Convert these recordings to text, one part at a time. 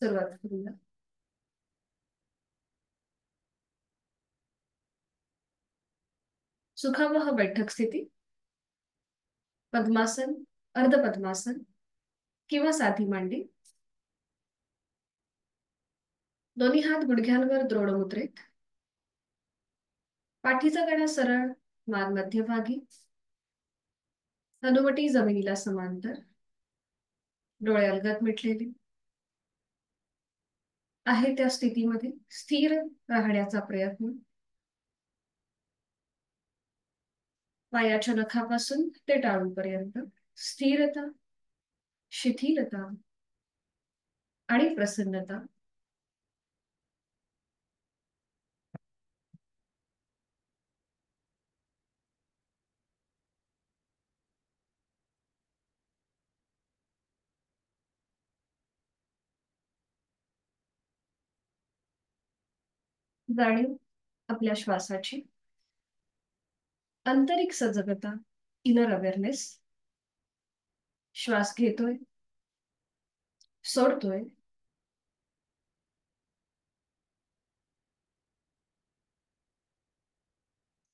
सुरुवात करूया. सुखावह बैठक स्थिती. पद्मासन, अर्ध पद्मासन किंवा साधी मांडी. दोन्ही हात गुडघ्यांवर द्रोण मुद्रेत. पाठीचा कणा सरळ, मान मध्यभागी. हनुवटी जमिनीला समांतर. डोळे अलगद मिटलेले. आहे त्या स्थितीमध्ये स्थिर राहण्याचा प्रयत्न. पायाच्या नखापासून ते टाळूपर्यंत स्थिरता, शिथिलता आणि प्रसन्नता. जाणीव आपल्या श्वासाची. आंतरिक सजगता, इनर अवेअरनेस. श्वास घेतोय, सोडतोय.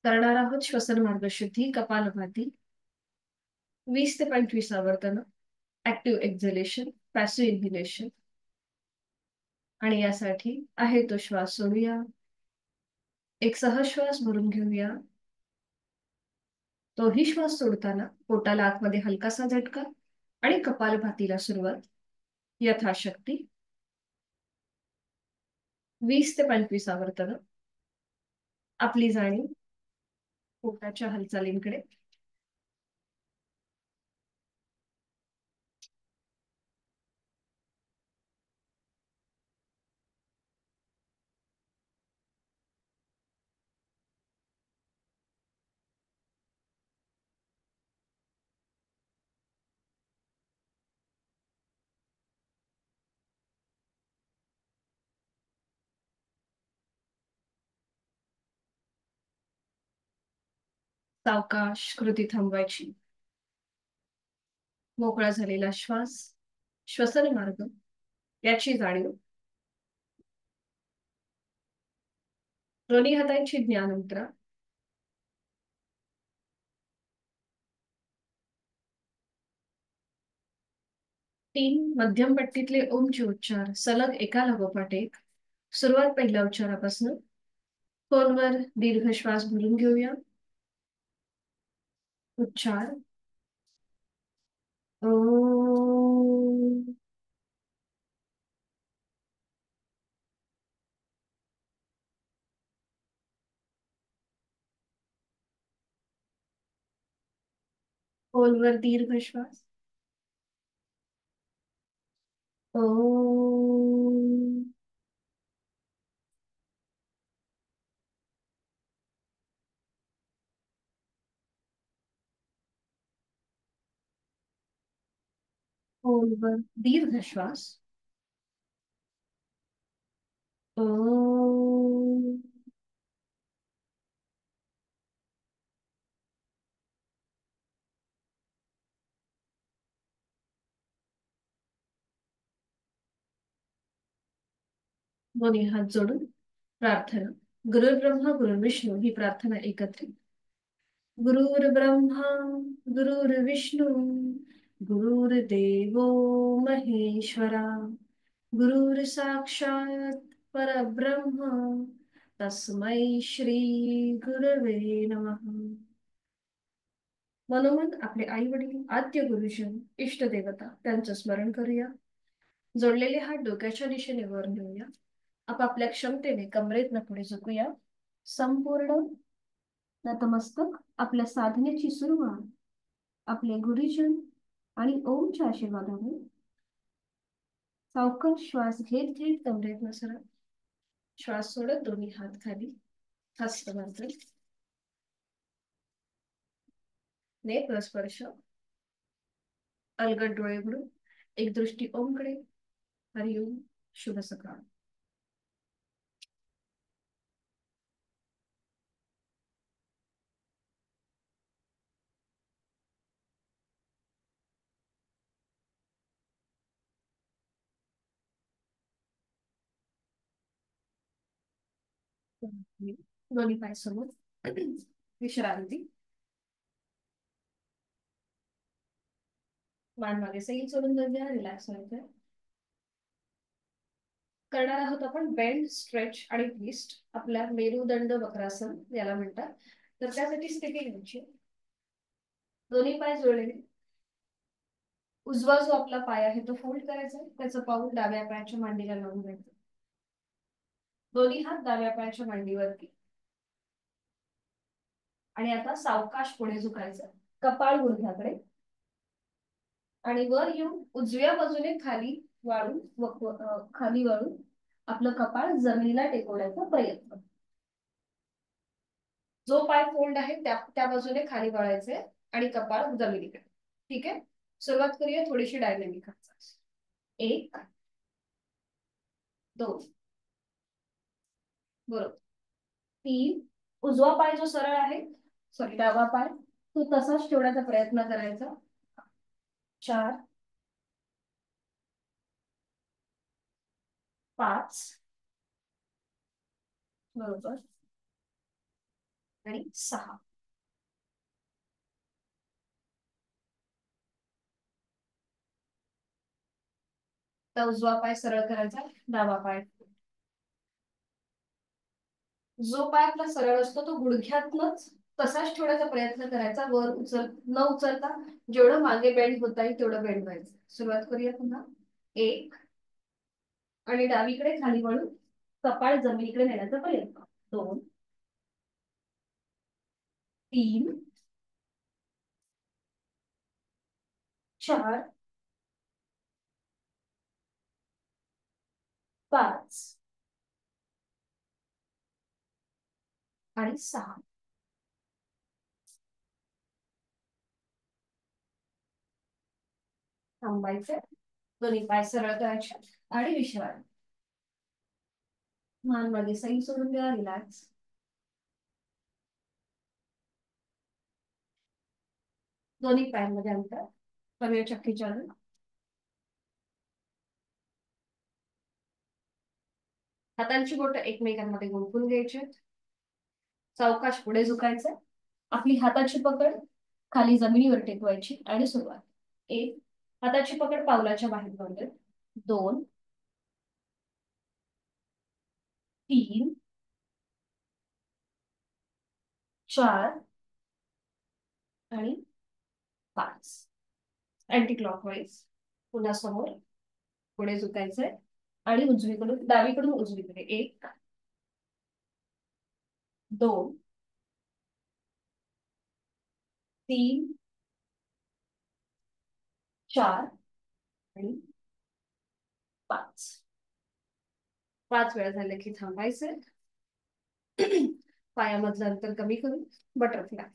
करणार आहोत श्वसन मार्ग शुद्धी कपालभाती. 20 ते 25 आवर्तन. Active exhalation, passive inhalation. आणि यासाठी आहे तो श्वास सोडूया. एक सहश्वास भरून घेऊया. तोही श्वास सोडताना पोटाला आतमध्ये हलकासा झटका आणि कपालभातीला सुरुवात. यथाशक्ती 20 ते 25 आवर्तन. आपली जाणीव पोटाच्या हालचालींकडे. सावकाश कृती थांबवायची. मोकळा झालेला श्वास, श्वसन मार्ग याची जाणीव. दोन्ही हातांची ज्ञान मुद्रा. तीन मध्यम पट्टीतले ओमचे उच्चार सलग एका लागोपाठ एक. सुरुवात पहिल्या उच्चारापासून. खोलवर दीर्घ श्वास भरून घेऊया. उच्चार ओ. खोलवर दीर्घ श्वास ओ. खोलवर दीर्घ श्वास ओ. दोन्ही हात जोडून प्रार्थना. गुरुर्ब्रह्मा गुरुर्विष्णू ही प्रार्थना एकत्रित. गुरुर्ब्रह्मा गुरुर्विष्णू गुरुर्देवो महेश्वरा. गुरुर साक्षात परब्रह्म तस्मै श्री गुरवे नमः. मनोमन आपले आई वडील, आद्य गुरुजन, इष्ट देवता त्यांचं स्मरण करूया. जोडलेले हात डोक्याच्या दिशेने वर नेऊया. आपापल्या क्षमतेने कमरेतनं पुढे झुकूया. संपूर्ण नतमस्तक. आपल्या साधनेची सुरुवात आपले गुरुजन आणि ओमच्या आशीर्वादाने. सावकाश श्वास घेत घेत कमरेतनं सरळ. श्वास सोडत दोन्ही हात खाली. हस्त मात्र. नेत्र स्पर्श. अलगद डोळे उघडून एक दृष्टी ओमकडे. हरिओम. शुभ सकाळ. दोन्ही पाय समोर. विश्रांती. मान मागे सैल सोडून जाऊया, रिलॅक्स व्हायचं. करणार आहोत आपण बेंड, स्ट्रेच आणि ट्विस्ट. आपल्या मेरुदंड वक्रासन याला म्हणतात. तर त्यासाठी स्थिती घ्यायची. दोन्ही पाय जोडलेले. उजवा जो आपला पाय आहे तो फोल्ड करायचा, त्याचं पाऊल डाव्या पायाच्या मांडीला लावून घ्यायचं. दोन्ही हात डाव्या पायाच्या मांडीवरती. आणि आता सावकाश पुढे झुकायचं, कपाळ गुडघ्याकडे. आणि वर येऊन उजव्या बाजूने खाली खाली वाळून आपलं कपाळ जमिनीला टेकवण्याचा प्रयत्न. जो पाय फोल्ड आहे त्या बाजूने खाली वळायचे आणि कपाळ जमिनीकडे. ठीक आहे, सुरुवात करूया थोडीशी डायनेमिक. एक, दोन, बरोबर. तीन. उजवा पाय जो सरळ आहे, सॉरी डावा पाय, तो तसाच ठेवण्याचा प्रयत्न करायचा. चार, पाच, बरोबर, आणि सहा. तर उजवा पाय सरळ करायचा, डावा पाय. जो पाय आपला सरळ असतो तो गुडघ्यातनच तसाच ठेवण्याचा प्रयत्न करायचा, वर न उचलता. जेवढं मागे बेंड होता येईल तेवढं बेंड व्हायचं. सुरुवात करूया पुन्हा. एक, आणि डावीकडे खाली वळून कपाळ जमिनीकडे नेण्याचा प्रयत्न. दोन, तीन, चार, पाच, आणि सहा. थांबायचे. दोन्ही पाय सरळ करायचे आणि विश्रांती. मान मध्ये सैल सोडून द्या, रिलॅक्स. दोन्ही पायांमध्ये अंतर करूया चक्की चालू. हातांची बोट एकमेकांमध्ये गुंफून घ्यायची. सावकाश पुढे झुकायचं. आपली हाताची पकड खाली जमिनीवर टेकवायची आणि सुरुवात. एक, हाताची पकड पावलाच्या बाहेर घेऊन. दोन, तीन, चार, आणि पाच. अँटी क्लॉकवाईज पुन्हा समोर पुढे झुकायचंय आणि उजवीकडून डावीकडून उजवीकडे. एक, दोन, तीन, चार, आणि पाच. पाच वेळा झाले की थांबायचंय. पायामधलं अंतर कमी करून बटरफ्लाय.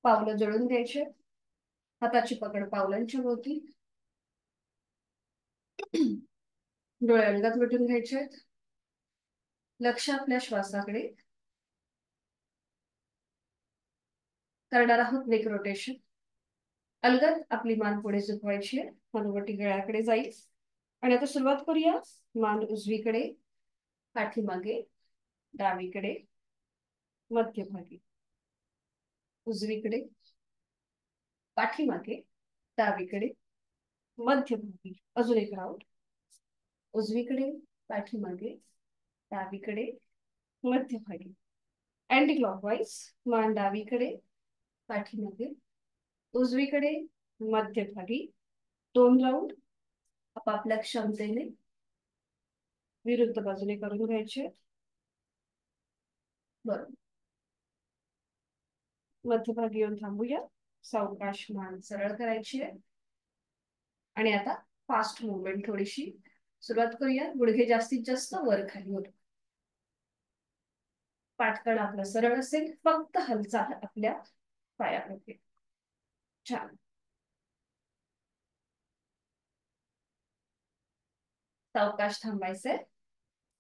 पावलं जळून घ्यायचे. हाताची पकड पावलांच्या भोवती. डोळे अंगात मिटून घ्यायचे. लक्ष आपल्या श्वासाकडे. करणार आहोत नेक रोटेशन. अलगद आपली मान पुढे झुकवायची आहे, मनोवटी गळ्याकडे जाईल. आणि आता सुरुवात करूया. मान उजवीकडे, पाठीमागे, डावीकडे, मध्यभागी. उजवीकडे, पाठीमागे, डावीकडे, मध्यभागी. अजून एक राऊंड. उजवीकडे, पाठीमागे, डावीकडे, मध्यभागी. Anti clockwise. मान डावीकडे, पाठीमागे, उजवीकडे, मध्यभागी. 2 राऊंड आपापल्या क्षमतेने विरुद्ध बाजूने करून घ्यायचे. बरोबर. मध्यभागी येऊन थांबूया. सावकाश मान सरळ करायची आहे. आणि आता फास्ट मुवमेंट थोडीशी. सुरुवात करूया. गुडघे जास्तीत जास्त वर खाली होत. पाठकण आपलं सरळ असेल, फक्त हालचाल आपल्या पायामध्ये. छान. सावकाश थांबायचंय.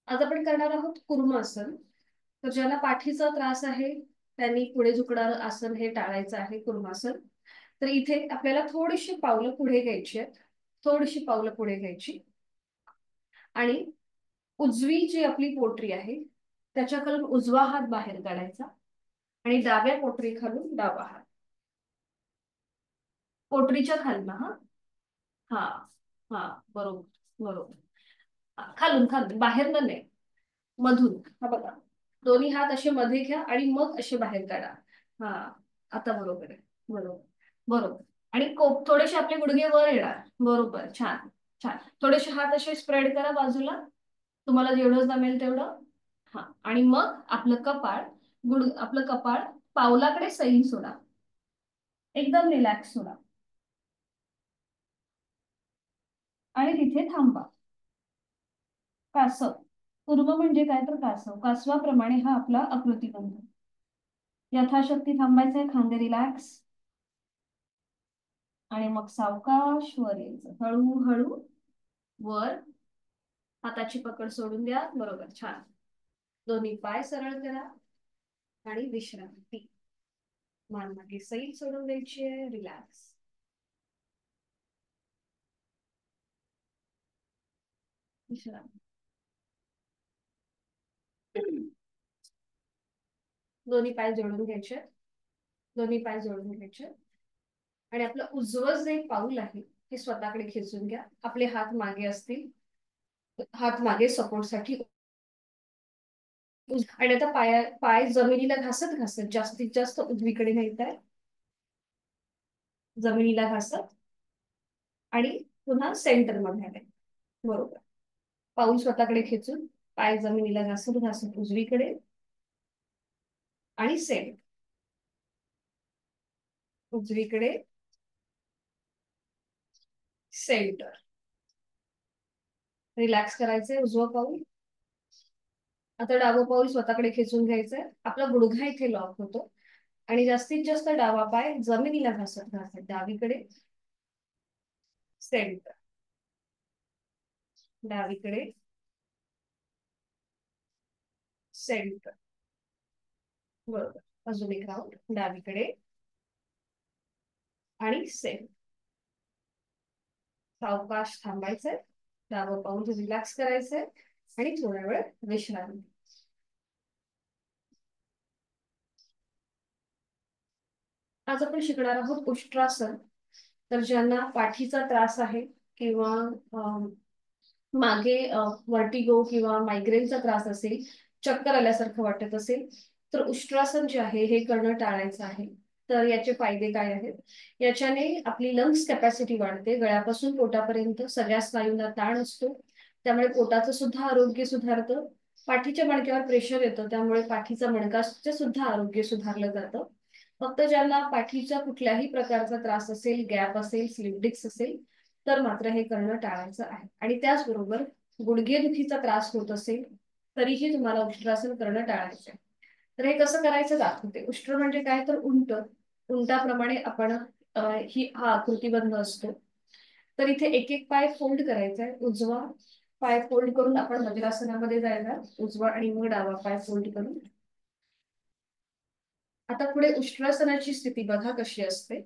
आज आपण करणार आहोत कुर्मासन. तर ज्याला पाठीचा त्रास आहे त्यांनी पुढे झुकणारं आसन हे टाळायचं आहे, कुर्मासन. तर इथे आपल्याला थोडीशी पावलं पुढे घ्यायची आहेत. थोडीशी पावलं पुढे घ्यायची. आणि उजवी जी आपली पोटरी आहे त्याच्या खालून उजवा हात बाहेर काढायचा आणि डाव्या पोटरी खालून डावा हात, पोटरीच्या खालून. हा हा हा, बरोबर बरोबर. खालून खालून, बाहेर नाही, मधून. हा बघा, दोन्ही हात असे मध्ये घ्या आणि मग असे बाहेर काढा. हा, आता बरोबर आहे. बरोबर बरोबर. आणि थोडेसे आपले गुडघे वर येणार. बरोबर, छान छान. थोडेसे हात असे स्प्रेड करा बाजूला, तुम्हाला जेवढं जमेल तेवढं. हा, आणि मग आपलं कपाळ, आपलं कपाळ पावलाकडे सैल सोडा, एकदम रिलॅक्स सोडा आणि तिथे थांबा. कासव. पूर्व म्हणजे काय तर कासव, कासवाप्रमाणे हा आपला आकृती बंध. यथाशक्ती थांबायचंय, खांदे रिलॅक्स. आणि मग सावकाश वर यायचं, हळूहळू वर. हाताची पकड सोडून द्या. बरोबर, छान. दोन्ही पाय सरळ करा आणि विश्रांती. मान मागे सैल सोडून द्यायची आहे, रिलॅक्स. विश्रांती. दोन्ही पाय जोडून घ्यायचे, दोन्ही पाय जोडून घ्यायचे. आणि आपलं उजवं जे पाऊल आहे ते स्वतःकडे खेचून घ्या. आपले हात मागे असतील, हात मागे सपोर्ट साठी. आणि आता पाय जमिनीला घासत घासत जास्तीत जास्त उजवीकडे न्यायचंय, जमिनीला घासत. आणि पुन्हा सेंटर मध्ये आले. बरोबर. पाऊल स्वतःकडे खेचून, पाय जमिनीला घासत घासत उजवीकडे आणि सेंटर, उजवीकडे सेंटर. रिलॅक्स करायचंय उजवं पाऊल. आता डावं पाऊल स्वतःकडे खेचून घ्यायचंय. आपला गुडघा इथे लॉक होतो आणि जास्तीत जास्त डावा पाय जमिनीला घासत घासत डावीकडे सेंटर, डावीकडे सेंटर. बरोबर. अजून एक राऊंड, डावीकडे आणि सेंटर. सावकाश थांबायचंय, डावं पाऊल रिलॅक्स करायचंय आणि थोडा वेळ विश्रांती. आज आपण शिकणार आहोत उष्ट्रासन. तर ज्यांना पाठीचा त्रास आहे किंवा मागे वर्टिगो किंवा मायग्रेनचा त्रास असेल, चक्कर आल्यासारखं वाटत असेल, तर उष्ट्रासन जे आहे हे करणं टाळायचं आहे. तर याचे फायदे काय आहेत? याच्याने आपली लंग्स कॅपॅसिटी वाढते. गळ्यापासून पोटापर्यंत सगळ्या स्नायूंना ताण असतो, त्यामुळे पोटाचं सुद्धा आरोग्य सुधारतं. पाठीच्या मणक्यावर प्रेशर येतं, त्यामुळे पाठीचा मणकाचं सुद्धा आरोग्य सुधारलं जातं. फक्त ज्यांना पाठीच्या कुठल्याही प्रकारचा त्रास असेल, गॅप असेल, स्लिप डिस्क असेल, तर मात्र हे करणं टाळायचं आहे. आणि त्याचबरोबर गुडघेदुखीचा त्रास होत असेल तरीही तुम्हाला उष्ट्रासन करणं टाळायचं आहे. तर हे कसं करायचं दाखवते. उष्ट्र म्हणजे काय तर उंट, उंटाप्रमाणे आपण हा आकृतीबंध असतो. तर इथे एक एक पाय फोल्ड करायचा आहे. उजवा पाय फोल्ड करून आपण वज्रासनामध्ये जायला, उजवा आणि मग डावा पाय फोल्ड करून. आता पुढे उष्ट्रासनाची स्थिती बघा कशी असते.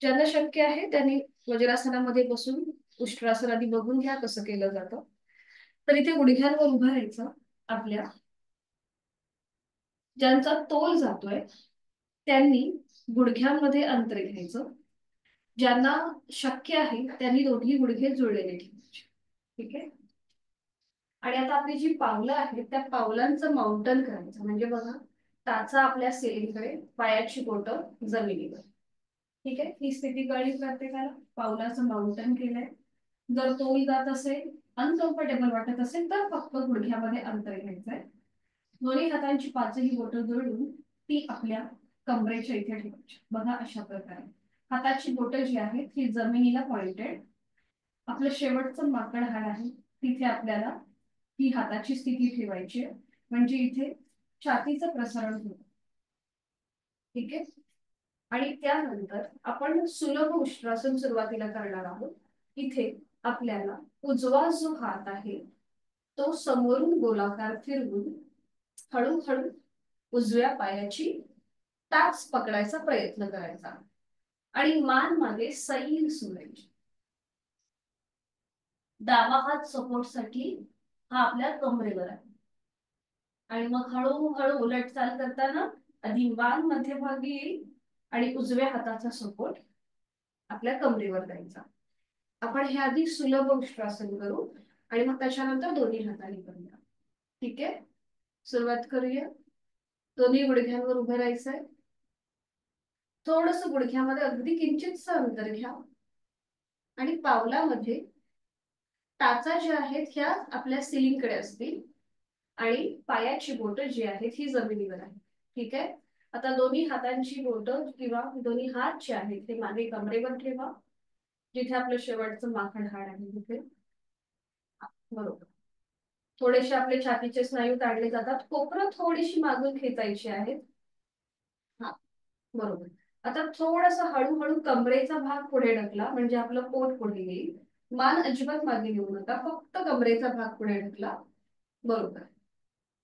ज्यांना शक्य आहे त्यांनी वज्रासनामध्ये बसून उष्ट्रासन आधी बघून घ्या कसं केलं जातं. तर इथे गुडघ्यांवर उभं राहायचं आपल्या. ज्यांचा तोल जातोय त्यांनी गुडघ्यांमध्ये अंतर घ्यायचं. ज्यांना शक्य आहे त्यांनी दोन्ही गुडघे जुळलेले ठेवायचे. ठीक आहे. आणि आता आपली जी पावलं आहेत त्या पावलांचं माउंटन करायचं. म्हणजे बघा, टाचा आपल्या सेलीकडे, पायाची बोटं जमिनीवर. ठीक आहे. ही स्थिती कळली प्रत्येकाला. पावलाचं माउंटन केलंय. जर तोल जात असेल, अनकम्फर्टेबल वाटत असेल, तर फक्त गुडघ्यामध्ये अंतर घ्यायचंय. दोन्ही हातांची पाचही बोटं जोडून ती आपल्या कमरेच्या इथे ठेवायची. बघा अशा प्रकारे हाताची बोटं जी आहेत ही जमिनीला पॉइंटेड. आपलं शेवटचं माकड हाड आहे तिथे आपल्याला ही हाताची स्थिती ठेवायची आहे, म्हणजे इथे छातीचं प्रसारण होतं. ठीक आहे. आणि त्यानंतर आपण सुलभ उष्ट्रासन सुरुवातीला करणार आहोत. इथे आपल्याला उजवा जो हात आहे तो समोरून गोलाकार फिरवून हळूहळू उजव्या पायाची टाच पकडायचा प्रयत्न करायचा आणि मान मागे सैल सोडायची. डावा हात सपोर्ट साठी हा आपल्या कमरेवर आहे आणि मग हळूहळू उलट चाल करताना आधी मान मध्यभागी येईल आणि उजव्या हाताचा सपोर्ट आपल्या कमरेवर द्यायचा. आपण हे आधी सुलभ उष्ट्रासन करू आणि मग त्याच्यानंतर दोन्ही हाताने करूया. ठीक आहे, सुरुवात करूया. दोन्ही गुडघ्यांवर उभं राहायचंय. थोडस गुडघ्यामध्ये अगदी किंचितच अंतर घ्या आणि पावलामध्ये टाचा ज्या आहेत ह्या आपल्या सिलिंगकडे असतील आणि पायाची बोटं जी आहेत ही जमिनीवर आहे. ठीक आहे, आता दोन्ही हातांची बोटं किंवा दोन्ही हात जे आहेत ते मागे कमरेवर ठेवा, जिथे आपलं शेवटचं माकड हाड आहे तिथे. बरोबर. थोडेसे आपले छातीचे स्नायू ताणले जातात, कोपरं थोडीशी मागून खेचायची आहेत. हा, बरोबर. आता थोडस हळूहळू कमरेचा भाग पुढे ढकला, म्हणजे आपलं पोट पुढे येईल. मान अजिबात मागे घेऊ नका, फक्त कमरेचा भाग पुढे ढकला. बरोबर.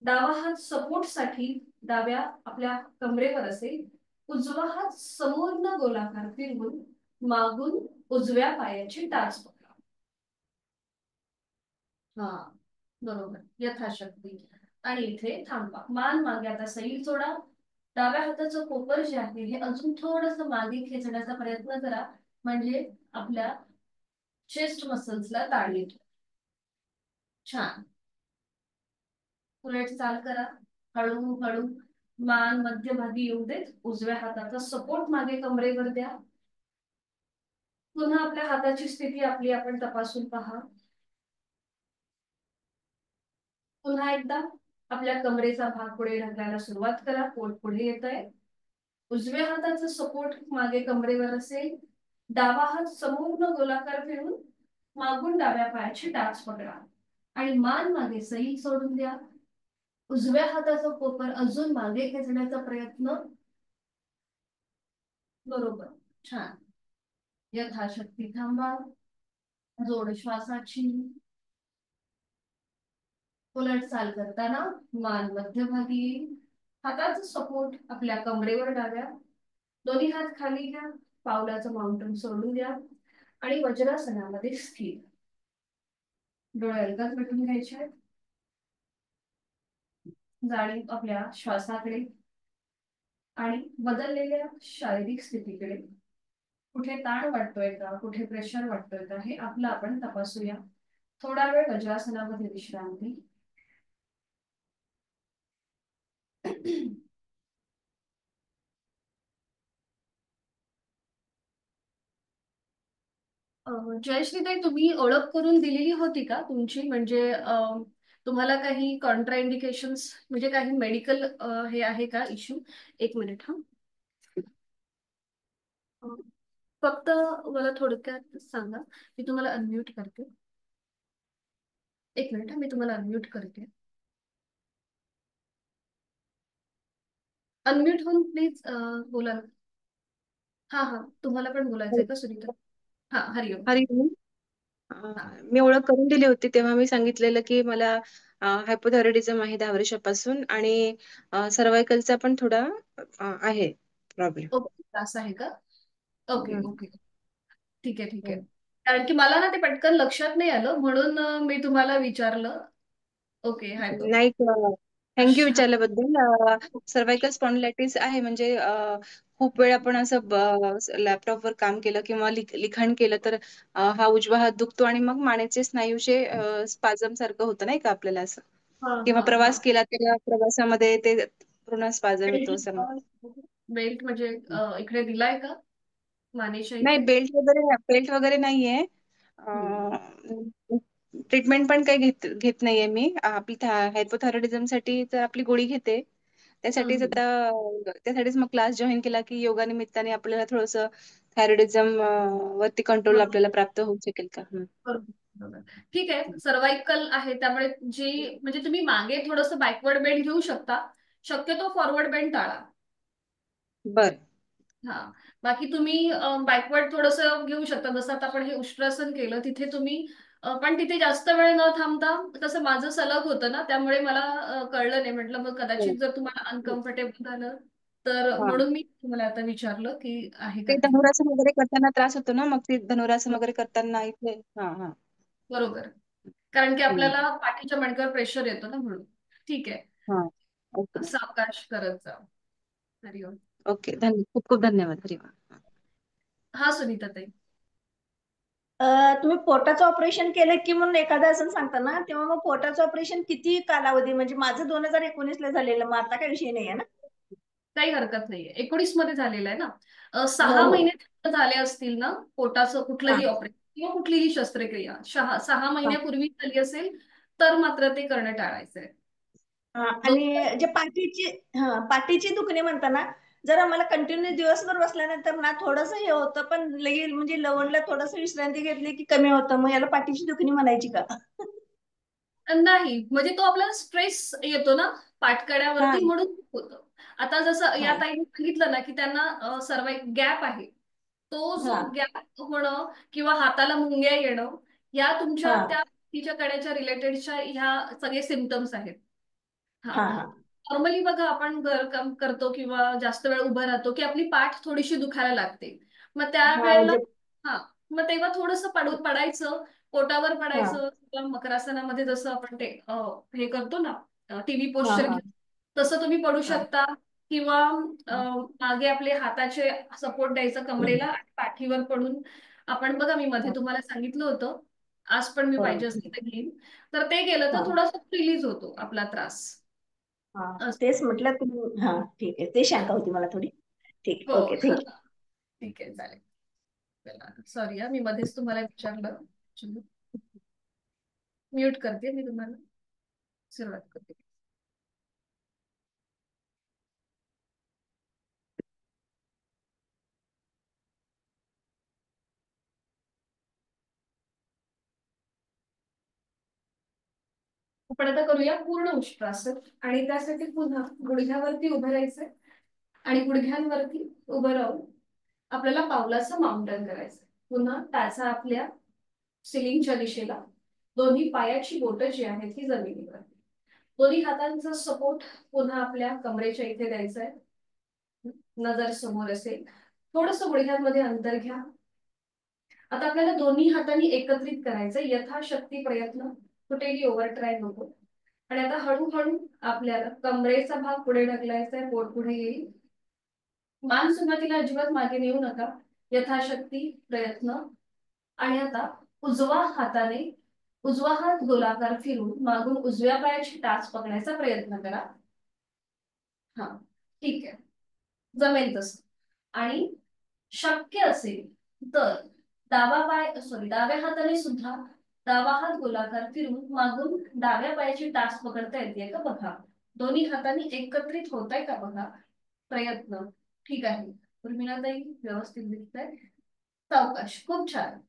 डावा हात सपोर्ट साठी डाव्या आपल्या कमरेवर असेल. उजवा हात समोरनं गोलाकार फिरवून मागून उजव्या पायाची टाच पकडा. हा, बरोबर, यथाशक्ती. आणि इथे थांबा, मान मागे. आता सैल सोडा. डाव्या हाताचं कोपर जे आहे हे अजून थोडस मागे खेचण्याचा प्रयत्न करा, म्हणजे आपल्या चेस्ट मसल्सला ताण येतो. छान. उलट चाल करा. हळूहळू मान मध्यभागी येऊ देत. उजव्या हाताचा सपोर्ट मागे कमरेवर द्या. पुन्हा आपल्या हाताची स्थिती आपली आपण तपासून पहा. पुन्हा एकदा आपल्या कमरेचा भाग पुढे ढकलायला सुरुवात करा. पोट पुढे येत आहे. उजव्या हाताचा सपोर्ट मागे कमरेवर असेल. डावा हात समोरनं गोलाकार फिरून मागून डाव्या पायाची टाच पकडा आणि मान मागे सैल सोडून द्या. उजव्या हाताचा कोपर अजून मागे खेचण्याचा प्रयत्न. बरोबर, छान. यथाशक्ती थांबा. जोड श्वासाची. उलट चाल करताना मान मध्यभागी येईल. हाताचा सपोर्ट आपल्या कमरेवर डाव्या. दोन्ही हात खाली घ्या. पावलाचं माउंटन सोडून द्या आणि वज्रासनामध्ये स्थिर. डोळे अलगद मिटून घ्यायचे. जाणीव आपल्या श्वासाकडे आणि बदललेल्या शारीरिक स्थितीकडे. कुठे ताण वाटतोय का, कुठे प्रेशर वाटतोय का, हे आपलं आपण तपासूया. थोडा वेळ वज्रासनामध्ये विश्रांती. जयश्रीताई, तुम्ही ओळख करून दिलेली होती का तुमची? म्हणजे तुम्हाला काही कॉन्ट्राइंडिकेशन्स, म्हणजे काही मेडिकल हे आहे का इश्यू? एक मिनिट हा. अं, फक्त मला थोडक्यात सांगा. मी तुम्हाला अनम्यूट करते. एक मिनिट हा, मी तुम्हाला अनम्यूट करते. अनम्यूट होऊन प्लीज बोला ना. हा हा, तुम्हाला पण बोलायचंय का सुनीता? हा, हरिओम. हरिओम. हा. मी ओळख करून दिली होती तेव्हा मी सांगितलेलं की मला हायपोथायरॉइडिझम आहे 10 वर्षापासून आणि सर्वायकलचा पण थोडा आहे प्रॉब्लेम. ओके, त्रास आहे का? ओके हम्म. ओके. ठीक आहे ठीक आहे. हम्म. कारण की मला ना ते पटकन लक्षात नाही आलं, म्हणून मी तुम्हाला विचारलं. ओके, हाय तो. नाही, थँक्यू विचारल्याबद्दल. सर्वायकल स्पॉन्डिलायटिस आहे म्हणजे खूप वेळ आपण असं लॅपटॉपवर काम केलं किंवा लिखाण केलं तर हा उजवा हात दुखतो आणि मग मानेचे स्नायूचे स्पाझम सारखं होतं नाही का आपल्याला असं, हा किंवा हा हा. प्रवास केला तर प्रवासामध्ये ते पूर्ण स्पाझम येतो असं. बेल्ट म्हणजे इकडे दिलाय का मानेच्या नाही, इथे? बेल्ट वगैरे नाहीये. हम्म. ट्रीटमेंट पण काही घेत नाहीये मी. आपली हायपोथायरॉइडिझम साठी तर आपली गोळी घेते. त्यासाठीच हम्म. आता त्यासाठीच मग क्लास जॉईन केला की योगा निमित्ताने आपल्याला थोडस थायरॉइडिझम वरती कंट्रोल बरोबर आपल्याला प्राप्त होऊ शकेल का. बरोबर बरोबर. ठीक आहे, सर्वाइकल आहे त्यामुळे जी म्हणजे तुम्ही मागे थोडंसं बॅकवर्ड बेंड घेऊ शकता. शक्यतो फॉरवर्ड बेंड टाळा. बर. हा, बाकी तुम्ही बॅकवर्ड थोडंसं घेऊ शकता. जसं आता आपण हे उष्ट्रासन केलं तिथे तुम्ही पण तिथे जास्त वेळ न थांबता. तसं माझं सलग होतं ना, त्यामुळे मला कळलं नाही. म्हटलं मग हो. कदाचित जर तुम्हाला अनकम्फर्टेबल झालं तर हा, म्हणून मी तुम्हाला आता विचारलं की आहे का ते काही. धनुरासन वगैरे करताना त्रास होतो ना, मग ते धनुरासन वगैरे करताना इथे. हा हा. बरोबर, कारण की हम्म. आपल्याला पाठीच्या मणक्यावर प्रेशर येतो ना, म्हणून. ठीक आहे. हा. ओके. सावकाश करत जा. हरिओम. ओके, खूप खूप धन्यवाद. हरिओम. हा सुनीता ताई. तुम्ही पोटाचं ऑपरेशन केलं की म्हणून एखादा असं सांगता ना, तेव्हा मग पोटाचं ऑपरेशन किती कालावधी, म्हणजे माझं 2019 ला झालेलं, मग आता काही विषय नाही आहे ना? काही हरकत नाहीये, 19 मध्ये झालेलं आहे ना. हो 6 हो. महिने झाले असतील ना पोटाचं हा कुठलंही ऑपरेशन किंवा कुठलीही शस्त्रक्रिया, 6 हा महिन्यापूर्वी झाली असेल तर मात्र ते करणं टाळायचंय. हा. आणि जे पाठीची, हा पाठीची दुखणे म्हणता ना, जर आम्हाला कंटिन्यू दिवसभर बसल्यानंतर ना थोडंसं हे होतं, पण लगे म्हणजे लवणला थोडंसं विश्रांती घेतली की कमी होतं, मग याला पाठीची दुखणी म्हणायची का? नाही, म्हणजे तो आपल्याला स्ट्रेस येतो ना हा पाठकड्यावरती, म्हणून होतं. आता जसं हा या ताईने सांगितलं ना की त्यांना सर्वाइकल गॅप आहे, तो हा जो गॅप होणं किंवा हाताला मुंग्या येणं, या तुमच्या हा त्या तिच्या कड्याच्या रिलेटेडच्या ह्या सगळे सिम्पटम्स आहेत. हा. हा हा नॉर्मली बघा आपण घरकाम करतो किंवा जास्त वेळ उभं राहतो की आपली पाठ थोडीशी दुखायला लागते. मग त्या हा. वेळेला म्हणजे हा, मग तेव्हा थोडंसं पडायचं, पोटावर हा पडायचं किंवा मकरासनामध्ये जसं आपण ते हे करतो ना, टीव्ही हा पोश्चर हा घेतो, तसं तुम्ही पडू हा शकता. किंवा मागे आपले हाताचे सपोर्ट द्यायचं कमरेला आणि पाठीवर पडून आपण बघा, मी मध्ये हा तुम्हाला सांगितलं होतं, आज पण मी हो. पाहिजे असेल तर घेईन, तर ते केलं हा तर थोडासा रिलीज होतो आपला त्रास. हा. तेच म्हटलं तुम्ही, हा ठीक आहे, ते शंका होती मला थोडी. ठीक हो. आहे, ओके, थँक्यू. ठीक आहे, चालेल. सॉरी मी मध्येच तुम्हाला विचारलं. म्यूट करते मी तुम्हाला, सुरुवात करते. आपण आता करूया पूर्ण उष्ट्रासन, आणि त्यासाठी पुन्हा गुडघ्यावरती उभं राहायचंय आणि गुडघ्यांवरती उभं राहून आपल्याला पावलाचं माउंटन करायचंय. पुन्हा टाचा आपल्या सिलिंगच्या दिशेला, दोन्ही पायाची बोटं जी आहेत ती जमिनीवर, दोन्ही हातांचा सपोर्ट पुन्हा आपल्या कमरेच्या इथे द्यायचा आहे. नजर समोर असेल, थोडस गुडघ्यांमध्ये अंतर घ्या. आता आपल्याला दोन्ही हातांनी एकत्रित करायचं, यथाशक्ती प्रयत्न, कुठेही ओव्हर ट्राय नको. आणि आता हळूहळू आपल्याला कमरेचा भाग पुढे ढकलायचा आहे, पोट पुढे येईल. मान सुरुवातीला अजिबात मागे नेऊ नका, यथाशक्ती प्रयत्न. आणि आता उजवा हात गोलाकार फिरून मागून उजव्या पायाची टाच पकडायचा प्रयत्न करा. हा, ठीक आहे, जमेल तसं. आणि शक्य असेल तर डाव्या हाताने सुद्धा डावा हात गोलाकार फिरून मागून डाव्या पायाची टाच पकडता येते का बघा. दोन्ही हातांनी एकत्रित होत आहे का बघा, प्रयत्न. ठीक आहे, उर्मिलाताई व्यवस्थित दिसतंय, सावकाश, खूप छान,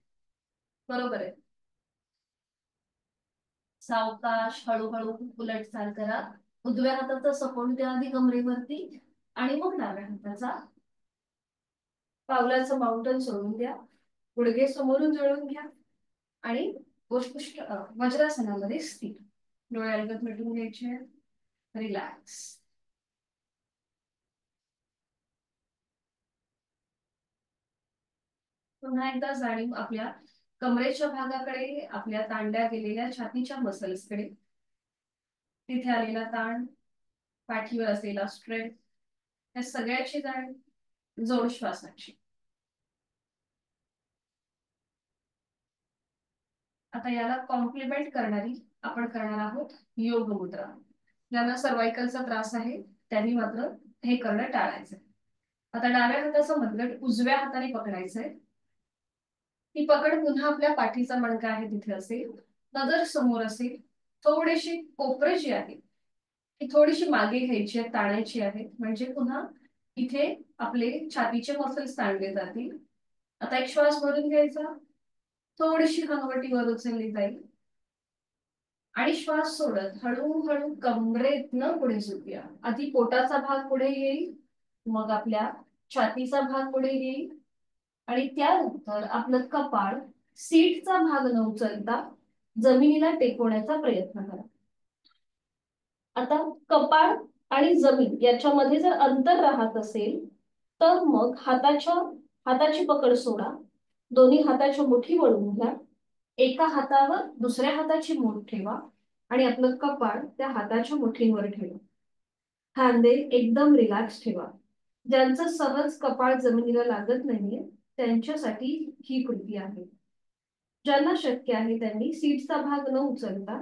बरोबर आहे. सावकाश हळूहळू उलटचाल करा. उजव्या हाताचा सपोर्ट द्या आधी कमरेवरती, आणि मग डाव्या हाताचा. पावलाचं माउंटन सोडून द्या, गुडघे समोरून जळून घ्या आणि वज्रासनामध्ये स्थिर. डोळे अलगद मिटून घ्यायचे, रिलॅक्स. पुन्हा एकदा जाणीव आपल्या कमरेच्या भागाकडे, आपल्या ताणल्या गेलेल्या छातीच्या मसल्सकडे, तिथे आलेला ताण, पाठीवर असलेला स्ट्रेस, या सगळ्याची जाणीव जोड श्वासाची. आता याला कॉम्प्लिमेंट करणारी आपण करणार आहोत योग मुद्रा. ज्यांना सर्वायकलचा त्रास आहे त्यांनी मात्र हे करणं टाळायचंय. आता डाव्या हाताचं मनगट उजव्या हाताने पकडायचंय. ती पकड पुन्हा आपल्या पाठीचा मणका आहे तिथे असेल, नजर समोर असेल. थोडीशी कोपरे जी आहे ती थोडीशी मागे घ्यायची आहे, ताणायची आहे, म्हणजे पुन्हा इथे आपले छातीचे मसल्स ताणले जातील. आता एक श्वास भरून घ्यायचा, थोडीशी हनवटी वर उचलली जाईल, आणि श्वास सोडत हळूहळू कमरेतनं पुढे झुकूया. आधी पोटाचा भाग पुढे येईल, मग आपल्या छातीचा भाग पुढे येईल, आणि त्यानंतर आपलं कपाळ सीटचा भाग न उचलता जमिनीला टेकवण्याचा प्रयत्न करा. आता कपाळ आणि जमीन याच्यामध्ये जर अंतर राहत असेल तर मग हाताची पकड सोडा, दोन्ही हाताच्या मुठी वळवून घ्या, एका हातावर दुसऱ्या हाताची मूठ ठेवा आणि आपलं कपाळ त्या हाताच्या मुठींवर ठेवा. खांदे एकदम रिलॅक्स ठेवा. ज्यांचं सहज कपाळ जमिनीला लागत नाहीये त्यांच्यासाठी ही कृती आहे. ज्यांना शक्य आहे त्यांनी सीटचा भाग न उचलता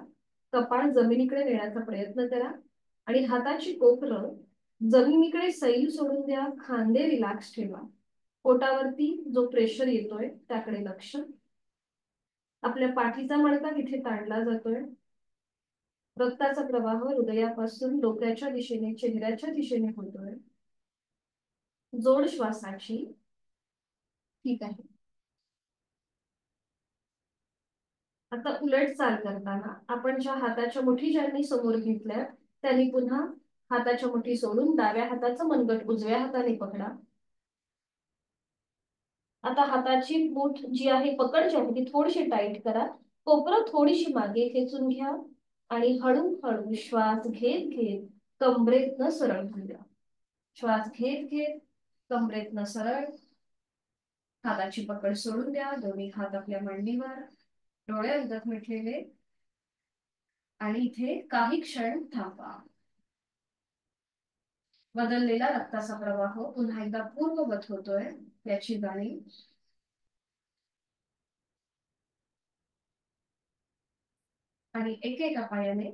कपाळ जमिनीकडे नेण्याचा प्रयत्न करा आणि हाताची कोपरं जमिनीकडे सैल सोडून द्या. खांदे रिलॅक्स ठेवा. पोटावरती जो प्रेशर येतोय त्याकडे लक्ष. आपल्या पाठीचा मणका तिथे ताणला जातोय. रक्ताचा प्रवाह हृदयापासून डोक्याच्या दिशेने चेहऱ्याच्या दिशेने होतोय. जोड श्वासाची. ठीक आहे. आता उलट चाल करताना आपण ज्या हाताच्या मुठी ज्यांनी समोर घेतल्या त्यांनी पुन्हा हाताच्या मुठी सोडून डाव्या हाताचं मनगट उजव्या हाताने पकडा. आता हाताची मूठ जी आहे, पकड जी आहे ती थोडीशी टाईट करा. कोपरं थोडीशी मागे खेचून घ्या आणि हळूहळू श्वास घेत घेत कमरेतनं सरळ घ्या. श्वास घेत घेत कमरेतनं सरळ. हाताची पकड सोडून द्या. दोन्ही हात आपल्या मांडीवर, डोळे अर्धत मिटलेले. आणि इथे काही क्षण थांबा. बदललेला रक्ताचा प्रवाह पुन्हा एकदा पूर्ववत होतोय याची जाणीव. आणि एकेका पायाने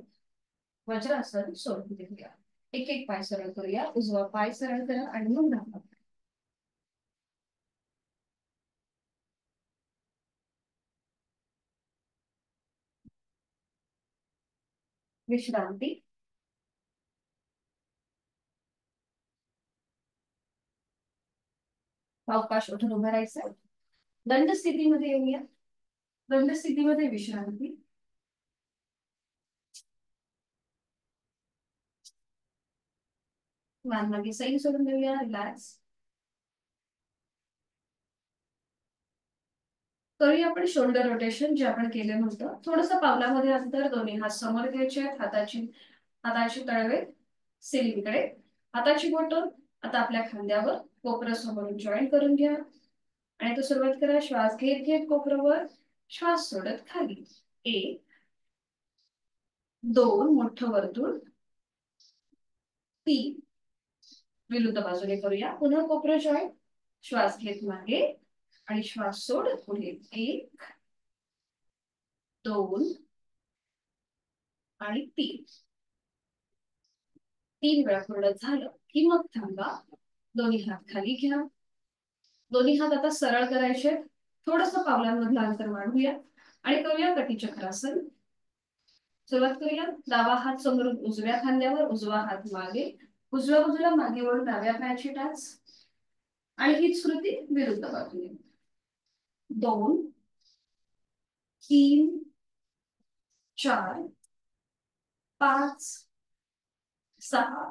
वज्रासन सोडून देऊया. एक एक पाय सरळ करूया. उजवा पाय सरळ करा आणि मग डावा. विश्रांती. अवकाश उठून उभं राहायचं. दंड स्थितीमध्ये येऊया. दंड स्थितीमध्ये विश्रांती. मान मागे सैल सोडून देऊया. रिलॅक्स करूया आपण शोल्डर रोटेशन जे आपण केलं नव्हतं. थोडस पावलामध्ये अंतर. दोन्ही हात समोर घ्यायचे. हाताची तळवे सिलिंगकडे. हाताची बोटं आता आपल्या खांद्यावर. कोपरं समोर जॉईन करून घ्या आणि तो सुरुवात करा. श्वास घेत घेत कोपरावर, श्वास सोडत खाली. 1 2 मोठं वर्तुळ. 3 विरुद्ध बाजूने करूया. पुन्हा कोपरं जॉईन. श्वास घेत मागे आणि श्वास सोडत पुढे. 1 2 आणि 3. 3 वेळा पूर्ण झालं की मग थांबा. दोन्ही हात खाली घ्या. दोन्ही हात आता सरळ करायचे. थोडस पावलांमधलं अंतर वाढवूया आणि करूया कटीचक्रासन. सुरुवात करूया. डावा हात समोर उजव्या खांद्यावर, उजवा हात मागे. उजव्या बाजूला मागे वळून डाव्या पायाची टाच. आणि हीच कृती विरुद्ध बाजूने. 2 3 4 5 6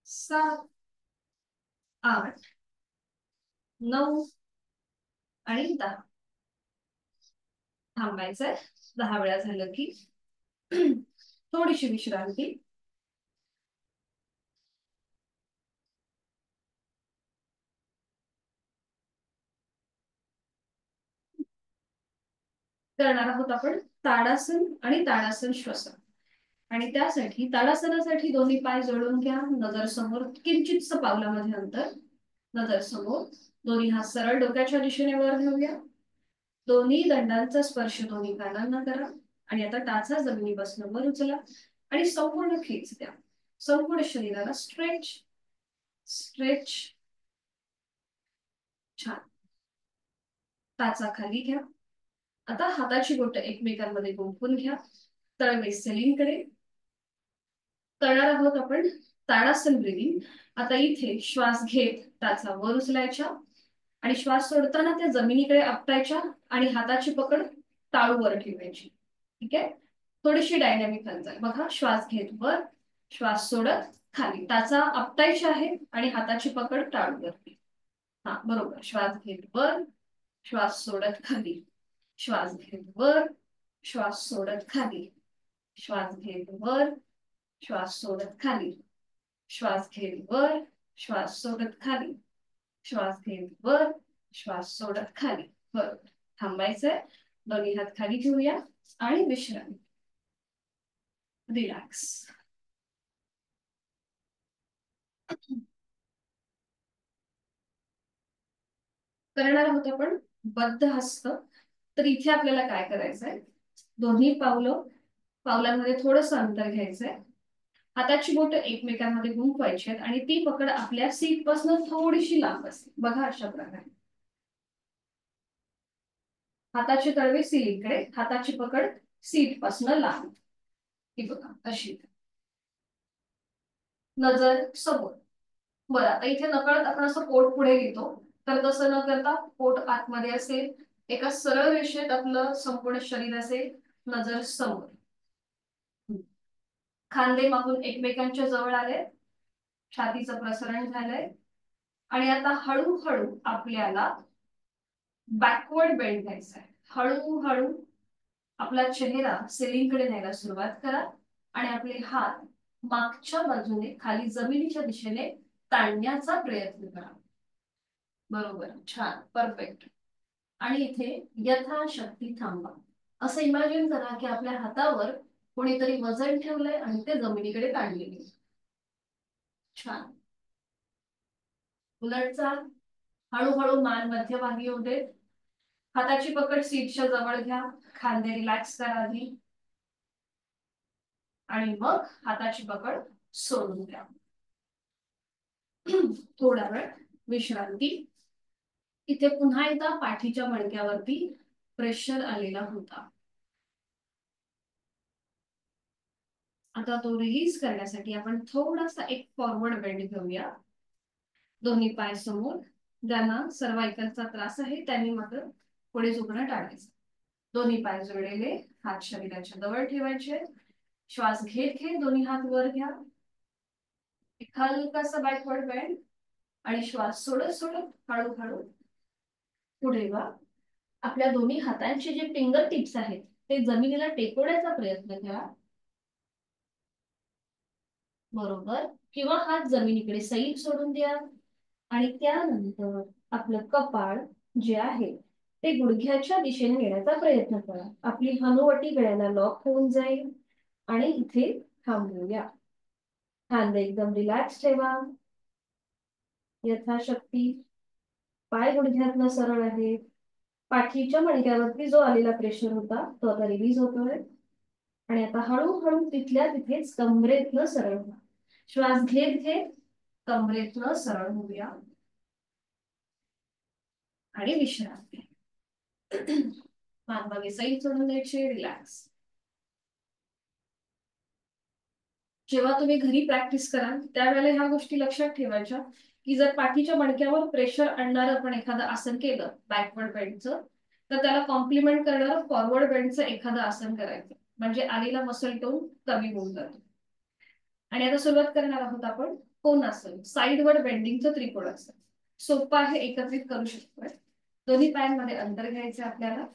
7 8 9 आणि 10. थांबायचंय. 10 वेळा झालं की थोडीशी विश्रांती. करणार आहोत आपण ताडासन आणि ताडासन श्वसन. आणि त्यासाठी ताडासनासाठी दोन्ही पाय जोडून घ्या. नजर समोर. किंचितस पावलामध्ये अंतर. नजर समोर. दोन्ही हात सरळ डोक्याच्या दिशेने वर घेऊया. दोन्ही दंडांचा स्पर्श दोन्ही कानांना करा. आणि आता टाचा जमिनीपासून वर उचला आणि संपूर्ण खेच द्या. संपूर्ण शरीराला स्ट्रेच स्ट्रेच. छान. टाचा खाली घ्या. आता हाताची बोटं एकमेकांमध्ये गुंफून घ्या. तळवे सिलिंगकडे. करणार आहोत आपण ताडासन ब्रीदिंग. आता इथे श्वास घेत टाचा वर उचलायच्या आणि श्वास सोडताना त्या जमिनीकडे आपटायच्या आणि हाताची पकड टाळूवर ठेवायची. ठीक आहे. थोडीशी डायनॅमिक हालचाल बघा. श्वास घेत वर, श्वास सोडत खाली. टाचा आपटायची आहे आणि हाताची पकड टाळूवरती. हा बरोबर. श्वास घेत वर, श्वास सोडत खाली. श्वास घेत वर, श्वास सोडत खाली. श्वास घेत वर, श्वास सोडत खाली. श्वास घेत वर, श्वास सोडत खाली. श्वास घेत वर, श्वास सोडत खाली. बरोबर. थांबायचंय. दोन्ही हात खाली घेऊया आणि विश्रांती. रिलॅक्स. करणार आहोत आपण बद्ध हस्त. तर इथे आपल्याला काय करायचंय, दोन्ही पावलांमध्ये थोडंसं अंतर घ्यायचंय. हाताची बोट एकमेकांमध्ये गुंफवायची आहेत आणि ती पकड आपल्या सीट पासून थोडीशी लांब असते. बघा अशा प्रकारे हाताची तळवे सीलीकडे, हाताची पकड सीट पासून लांब. ही बघा अशी. नजर समोर. बरं, आता इथे नकळत आपण असं पोट पुढे घेतो, तर तसं न करता पोट आतमध्ये असेल, एका सरळ रेषेत आपलं संपूर्ण शरीर असेल, नजर समोर. खांदे मागून एकमेकांच्या जवळ आले, छातीचं प्रसरण झालंय आणि आता हळूहळू आपल्याला बॅकवर्ड बेंड घ्यायचा आहे. हळूहळू आपला चेहरा सिलिंगकडे न्यायला सुरुवात करा आणि आपले हात मागच्या बाजूने खाली जमिनीच्या दिशेने ताणण्याचा प्रयत्न करा. बरोबर, छान, परफेक्ट. आणि इथे यथाशक्ती थांबा. असं इमॅजिन करा की आपल्या हातावर कोणीतरी वजन ठेवलंय आणि ते जमिनीकडे ताणलेले. छान. उलटचा हळूहळू मान मध्यभागी येऊ दे. हाताची पकड सीटच्या जवळ घ्या, खांदे रिलॅक्स करा आधी आणि मग हाताची पकड सोडून द्या. थोडा वेळ विश्रांती. इथे पुन्हा एकदा पाठीच्या मणक्यावरती प्रेशर आलेला होता. आता तो रिलीज करण्यासाठी आपण थोडासा एक फॉरवर्ड बेंड घेऊया. दोन्ही पाय समोर. ज्यांना सर्वायकलचा त्रास आहे त्यांनी मात्र पुढे झुकणं टाळायचं. दोन्ही पाय जोडलेले, हात शरीराच्या जवळ ठेवायचे. श्वास घेत घेत दोन्ही हात वर घ्या. एक हलकासा बॅकवर्ड बेंड आणि श्वास सोडत सोडत हळूहळू पुढे वा. आपल्या दोन्ही हातांचे जे फिंगर टिप्स आहेत ते जमिनीला टेकवण्याचा प्रयत्न करा. बरोबर. किंवा हात जमिनीकडे सैल सोडून द्या आणि त्यानंतर आपलं कपाळ जे आहे ते गुडघ्याच्या दिशेने नेण्याचा प्रयत्न करा. आपली हनुवटी गळ्याला लॉक होऊन जाईल आणि इथे थांबूया. खांदे एकदम रिलॅक्स ठेवा यथाशक्ती. पाय गुडघ्यातनं सरळ आहेत. पाठीच्या मणक्यावरती जो आलेला प्रेशर होता तो आता रिलीज होतोय आणि आता हळूहळू तिथल्या तिथेच कमरेतनं सरळ व्हा. श्वास घेत घेत कमरेतनं सरळ होऊया आणि विश्रांती. मानमागे सैल सोडून द्यायचे, रिलॅक्स. जेव्हा तुम्ही घरी प्रॅक्टिस कराल त्यावेळेला ह्या गोष्टी लक्षात ठेवायच्या की जर पाठीच्या मणक्यावर प्रेशर आणणारं आपण एखादं आसन केलं बॅकवर्ड बेंडचं, तर त्याला कॉम्प्लिमेंट करणारं फॉरवर्ड बेंडचं एखादं आसन करायचं, म्हणजे आलेला मसल टोन कमी होऊन जातो. आणि आता सुरुवात करणार आहोत आपण कोणासन, साइडवर्ड बेंडिंगचं त्रिकोणासन. सोपं आहे, एकत्रित करू शकतोय. दोन्ही पायांमध्ये अंतर घ्यायचं आपल्याला.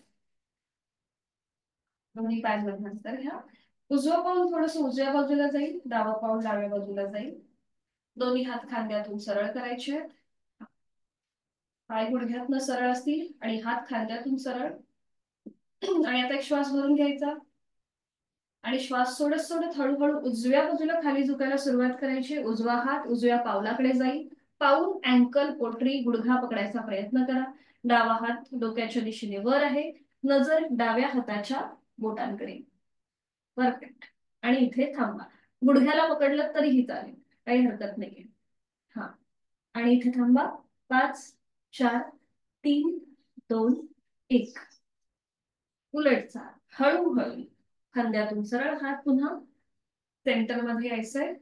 दोन्ही पायांमध्ये अंतर घ्या. उजवं पाऊल थोडस उजव्या बाजूला जाईल, डावं पाऊल डाव्या बाजूला जाईल. दोन्ही हात खांद्यातून सरळ करायचे. पाय गुडघ्यातनं सरळ असतील आणि हात खांद्यातून सरळ. आणि आता एक श्वास भरून घ्यायचा आणि श्वास सोडत सोडत हळूहळू उजव्या बाजूला खाली झुकायला सुरुवात करायची. उजवा हात उजव्या पावलाकडे जाईल. पाऊल, अँकल, पोटरी, गुडघा पकडायचा प्रयत्न करा. डावा हात डोक्याच्या दिशेने वर आहे. नजर डाव्या हाताच्या बोटांकडे. परफेक्ट. आणि इथे थांबा. गुडघ्याला पकडलं तरीही चालेल, काही हरकत नाहीये. हा, आणि इथे थांबा. 5 4 3 2 1. उलटचा हळूहळू खांद्यातून सरळ. हात पुन्हा सेंटर मध्ये यायचंय.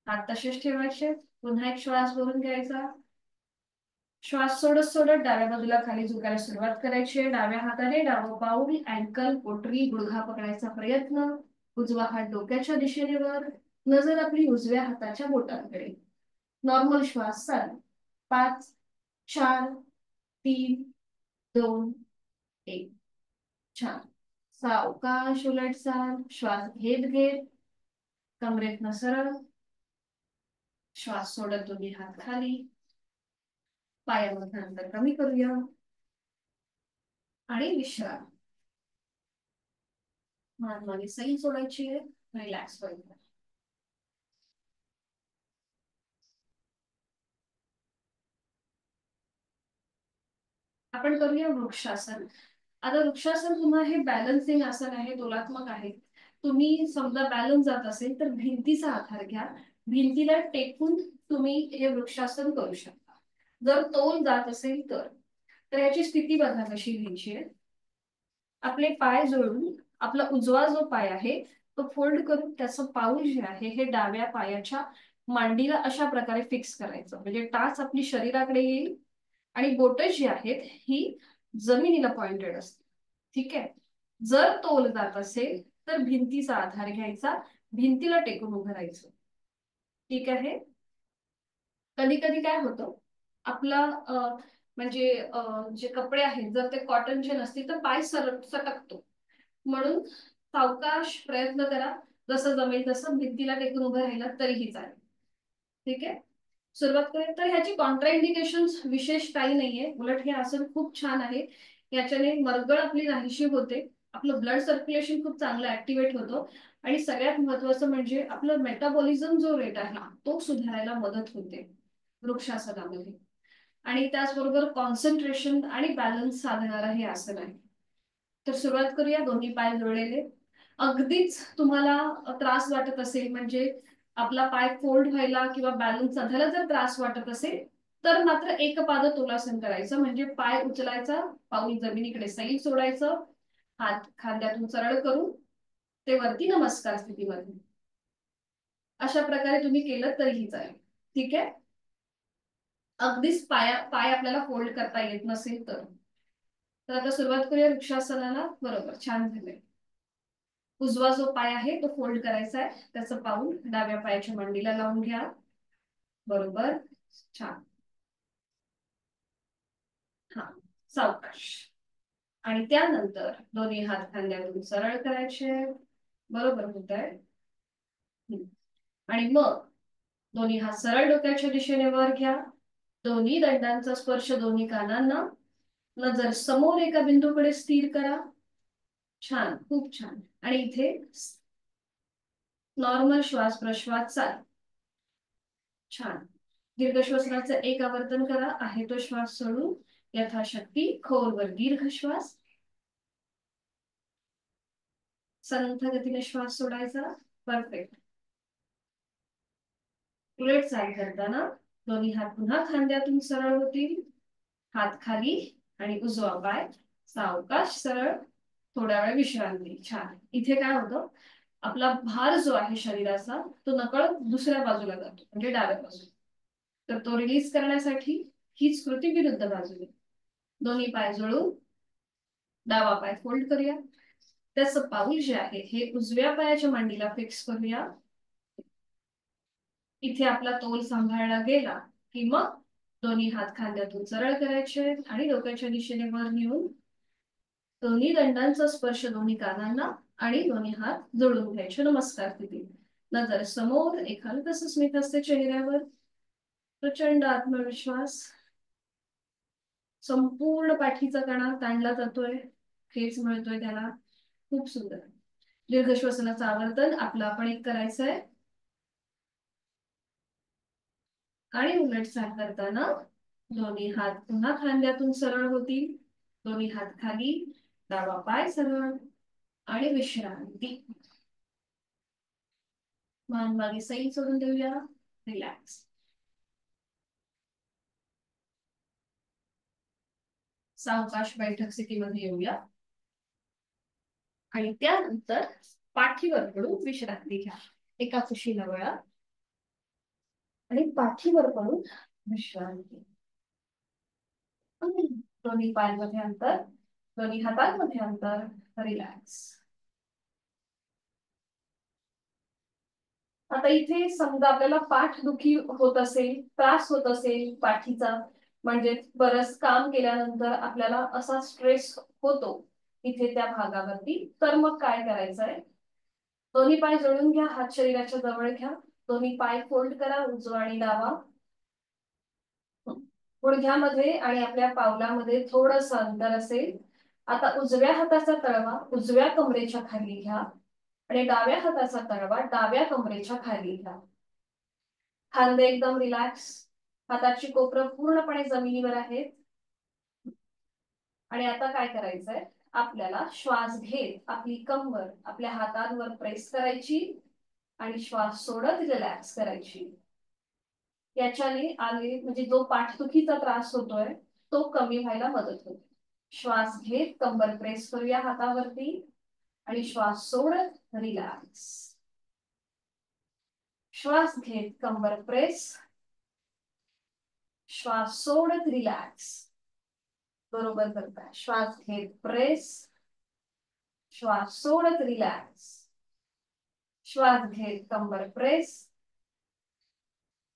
हात तसेच ठेवायचे. पुन्हा एक श्वास भरून घ्यायचा. श्वास सोडत सोडत डाव्या बाजूला खाली झुकायला सुरुवात करायची. डाव्या हाताने डावं पाऊल, अँकल, पोटरी, गुडघा पकडायचा प्रयत्न. उजवा हात डोक्याच्या दिशेने वर. नजर आपली उजव्या हाताच्या बोटांकडे. नॉर्मल श्वास चालू. 5 4 3 2 1. छान. सावकाश उलट चाल. श्वास घेत घेत कमरेतनं सरळ. श्वास सोडत दोन्ही हात खाली. पायामध्ये अंतर कमी करूया आणि विश्राम. मान मागे सैल सोडायची आहे. रिलॅक्स व्हायचं. आपण करूया वृक्षासन. आता वृक्षासन पुन्हा हे बॅलन्सिंग आसन आहे, दोलात्मक आहे. तुम्ही समजा बॅलन्स जात असेल तर भिंतीचा आधार घ्या, भिंतीला टेकून तुम्ही हे वृक्षासन करू शकता. जर तोल जात असेल तर याची स्थिती बघा कशी घ्यायची आहे. आपले पाय जोडून आपला उजवा जो पाय आहे तो फोल्ड करून त्याचं पाऊल जे आहे हे डाव्या पायाच्या मांडीला अशा प्रकारे फिक्स करायचं, म्हणजे टाच आपली शरीराकडे येईल आणि बोट जी आहेत ही जमिनीला पॉइंटेड असते. ठीक आहे. जर तोल जात असेल तर भिंतीचा आधार घ्यायचा, भिंतीला टेकून उभं राहायचं. ठीक आहे. कधी कधी काय होतं आपला म्हणजे जे कपडे आहेत जर ते कॉटनचे नसतील तर पाय सटकतो, म्हणून सावकाश प्रयत्न करा, जसं जमेल तसं भिंतीला टेकून उभं राहिलं तरीही चालेल. ठीक आहे. सुरुवात करूया. तर ह्याची कॉन्ट्राइंडिकेशन विशेष काही नाहीये, उलट हे आसन खूप छान आहे. याच्याने मरगळ आपली नाहीशी होते, आपलं ब्लड सर्क्युलेशन खूप चांगलं ऍक्टिव्हेट होतं आणि सगळ्यात महत्वाचं म्हणजे आपलं मेटाबॉलिझम जो रेट आहे तो सुधारायला मदत होते वृक्षासनामध्ये. आणि त्याचबरोबर कॉन्सन्ट्रेशन आणि बॅलन्स साधणारं हे आसन आहे. तर सुरुवात करूया. दोन्ही पाय जोडलेले. अगदीच तुम्हाला त्रास वाटत असेल, म्हणजे आपला पाय फोल्ड व्हायला किंवा बॅलन्स साधायला जर त्रास वाटत असेल तर मात्र एकपाद तोलासन करायचं, म्हणजे पाय उचलायचा, पाऊल जमिनीकडे सैल सोडायचं, हात खांद्यातून सरळ करून ते वरती नमस्कार स्थितीमध्ये. अशा प्रकारे तुम्ही केलं तरीही चालेल. ठीक आहे. अगदीच पाय आपल्याला फोल्ड करता येत नसेल तर आता सुरुवात करूया वृक्षासनाला. बरोबर, छान झालंय. उजवा जो पाय आहे तो फोल्ड करायचा आहे, त्याचं पाऊल डाव्या पायाच्या मांडीला लावून घ्या. बरोबर, छान. हा, सावकाश. आणि त्यानंतर दोन्ही हात खांद्यातून सरळ करायचे. बरोबर होत आहे. आणि मग दोन्ही हात सरळ डोक्याच्या दिशेने वर घ्या. दोन्ही दंडांचा स्पर्श दोन्ही कानांना. नजर समोर एका बिंदूकडे स्थिर करा. छान, खूप छान. आणि इथे नॉर्मल श्वास प्रश्वास चाल. छान. दीर्घ श्वसनाचं एक आवर्तन करा. आहे तो श्वास सोडून यथाशक्ती खोलवर दीर्घ श्वास. संथ गतीने श्वास सोडायचा. परफेक्ट. उलट चाल करताना दोन्ही हात पुन्हा खांद्यातून सरळ होतील, हात खाली आणि उजवा पाय सावकाश सरळ. थोड्या वेळ विश्रांती. छान. इथे काय होतं, आपला भार जो आहे शरीराचा तो नकळत दुसऱ्या बाजूला जातो, म्हणजे डाव्या बाजूला. तर तो रिलीज करण्यासाठी हीच कृती विरुद्ध बाजूने. दोन्ही पाय जोडून डावा पाय फोल्ड करूया. त्याचं पाऊल जे आहे हे उजव्या पायाच्या मांडीला फिक्स करूया. इथे आपला तोल सांभाळला गेला की मग दोन्ही हात खांद्यातून सरळ करायचे आणि डोक्याच्या दिशेने वर नेऊन दोन्ही दंडांचा स्पर्श दोन्ही कानांना आणि दोन्ही हात जोडून घ्यायचे नमस्कार स्थिती. नजर समोर, एक हलकसं स्मित असते चेहऱ्यावर. प्रचंड आत्मविश्वास. संपूर्ण पाठीचा कणा ताणला जातोय, खेच मिळतोय त्याला. खूप सुंदर. दीर्घ श्वसनाचं आवर्तन आपलं आपण एक करायचंय. आणि उलट चाल करताना दोन्ही हात पुन्हा खांद्यातून सरळ होतील. दोन्ही हात खाली, डावा पाय सरळ आणि विश्रांती. मान मागे सैल सोडून देऊया. रिलॅक्स. सावकाश बैठक स्थितीमध्ये येऊया. आणि त्यानंतर पाठीवर पडून विश्रांती घ्या. एका कुशीला वळा आणि पाठीवर पडून विश्रांती. दोन्ही पायांमध्ये अंतर, दोन्ही हातांमध्ये अंतर. रिलॅक्स. आता इथे समजा आपल्याला पाठदुखी होत असेल, त्रास होत असेल पाठीचा, म्हणजे बरंच काम केल्यानंतर आपल्याला असा स्ट्रेस होतो इथे त्या भागावरती, तर मग काय करायचंय, दोन्ही पाय जोडून घ्या, हात शरीराच्या जवळ घ्या, दोन्ही पाय फोल्ड करा, उजवा आणि डावा. गुडघ्यामध्ये आणि आपल्या पावलामध्ये थोडंसं अंतर असेल. आता उजव्या हाताचा तळवा उजव्या कमरेच्या खाली घ्या आणि डाव्या हाताचा तळवा डाव्या कमरेच्या खाली घ्या. खांदे एकदम रिलॅक्स. हाताची कोपरं पूर्णपणे जमिनीवर आहेत. आणि आता काय करायचंय, आपल्याला श्वास घेत आपली कंबर आपल्या हातांवर प्रेस करायची आणि श्वास सोडत रिलॅक्स करायची. याच्याने आले म्हणजे जो पाठदुखीचा त्रास होतोय तो कमी व्हायला मदत होते. श्वास घेत कंबर प्रेस करूया हातावरती आणि श्वास सोडत रिलॅक्स. श्वास घेत कंबर प्रेस, श्वास सोडत रिलॅक्स. बरोबर करताय. श्वास घेत प्रेस, श्वास सोडत रिलॅक्स. श्वास घेत कंबर प्रेस,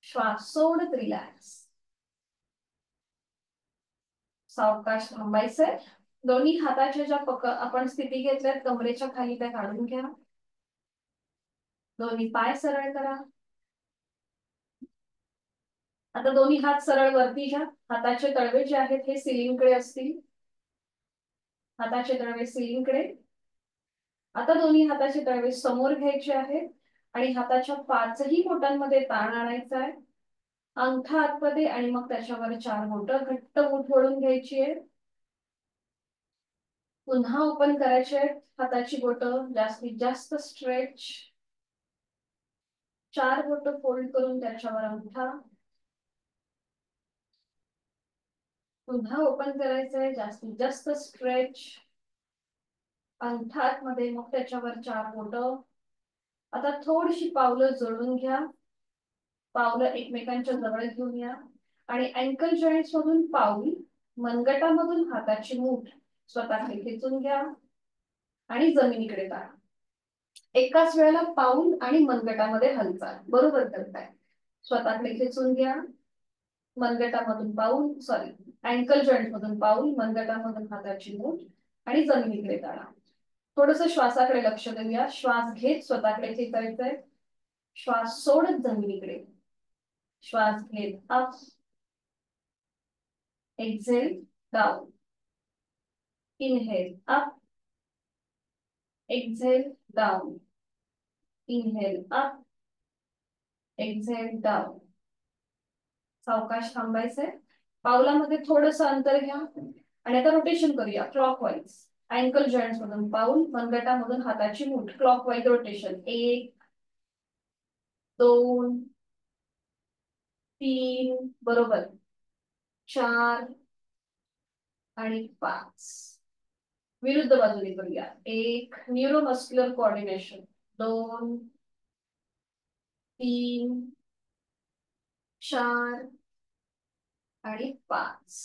श्वास सोडत रिलॅक्स. सावकाश थांबायचंय. दोन्ही हाताच्या ज्या आपण स्थिती घेतल्यात कमरेच्या खाली त्या काढून घ्या. दोन्ही पाय सरळ करा. आता दोन्ही हात सरळ वरती घ्या. हाताचे तळवे जे आहेत हे सिलिंगकडे असतील. हाताचे तळवे सिलिंगकडे. आता दोन्ही हाताचे तळवे समोर घ्यायचे आहेत आणि हाताच्या पाचही बोटांमध्ये ताण आणायचा आहे. अंगठा आतमध्ये आणि मग त्याच्यावर 4 बोटं घट्ट मुठ वळून घ्यायची आहे. पुन्हा ओपन करायचे आहेत हाताची बोटं. जास्तीत जास्त स्ट्रेच. 4 बोटं फोल्ड करून त्याच्यावर अंगठा. पुन्हा ओपन करायचंय. जास्तीत जास्त स्ट्रेच. अंगठा आतमध्ये मग त्याच्यावर 4 बोटं. आता थोडीशी पावलं जोडून घ्या. पावलं एकमेकांच्या जवळ घेऊन या आणि अँकल जॉईंट्स मधून पाऊल, मनगटामधून हाताची मूठ स्वतःकडे खेचून घ्या आणि जमिनीकडे ताणा. एकाच वेळेला पाऊल आणि मनगटामध्ये हालचाल. बरोबर करताय. स्वतःकडे खेचून घ्या. मनगटामधून पाऊल, अँकल जॉईंट मधून पाऊल, मनगटामधून हाताची मूठ आणि जमिनीकडे ताणा. थोडंसं श्वासाकडे लक्ष देऊया. श्वास घेत स्वतःकडे खेचायचंय. श्वास सोडत जमिनीकडे. श्वास घेत up, exhale down. Inhale up, exhale down. Inhale up, exhale down. सावकाश थांबायचंय. पावलामध्ये थोडंसं अंतर घ्या आणि आता रोटेशन करूया क्लॉकवाईज. अँकल जॉईंट्स मधून पाऊल, मनगटामधून हाताची मूठ. Clockwise rotation. 1 2 3 बरोबर, 4 आणि 5. विरुद्ध बाजूने करूया. 1 न्यूरोमस्क्युलर कोऑर्डिनेशन. 2 3 4 आणि 5.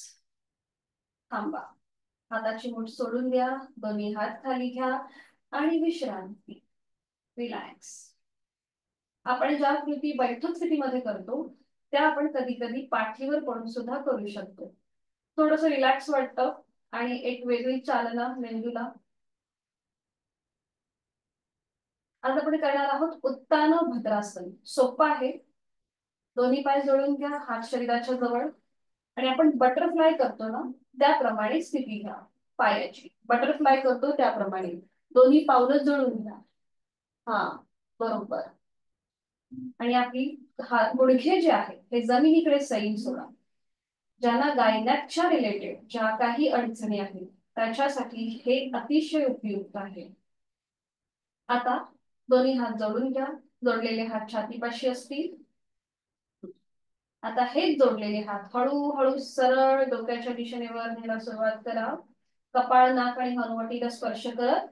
थांबा. हाताची मूठ सोडून द्या. दोन्ही हात खाली घ्या आणि विश्रांती. रिलॅक्स. आपण ज्या कृती बैठक स्थितीमध्ये करतो त्या आपण कधी कधी पाठीवर पडून सुद्धा करू शकतो. थोडंसं रिलॅक्स वाटतं आणि एक वेगळी चालना मेंदूला. आज आपण करणार आहोत उत्तान भद्रासन. सोपं आहे. दोन्ही पाय जोडून घ्या, हात शरीराच्या जवळ आणि आपण बटरफ्लाय करतो ना त्याप्रमाणे स्थिती घ्या. पायाची बटरफ्लाय करतो त्याप्रमाणे दोन्ही पावलं जोडून घ्या. हा बरोबर. आणि आपली गुडघे जे आहेत हे जमिनीकडे सैल सोडा. ज्यांना गायनॅकच्या रिलेटेड ज्या काही अडचणी आहेत त्याच्यासाठी हे अतिशय उपयुक्त आहे. आता दोन्ही हात जोडून घ्या. जोडलेले हात छातीपाशी असतील. आता हेच जोडलेले हात हळूहळू सरळ डोक्याच्या दिशेने वर न्यायला सुरुवात करा. कपाळ, नाक आणि हनुवटीला स्पर्श करत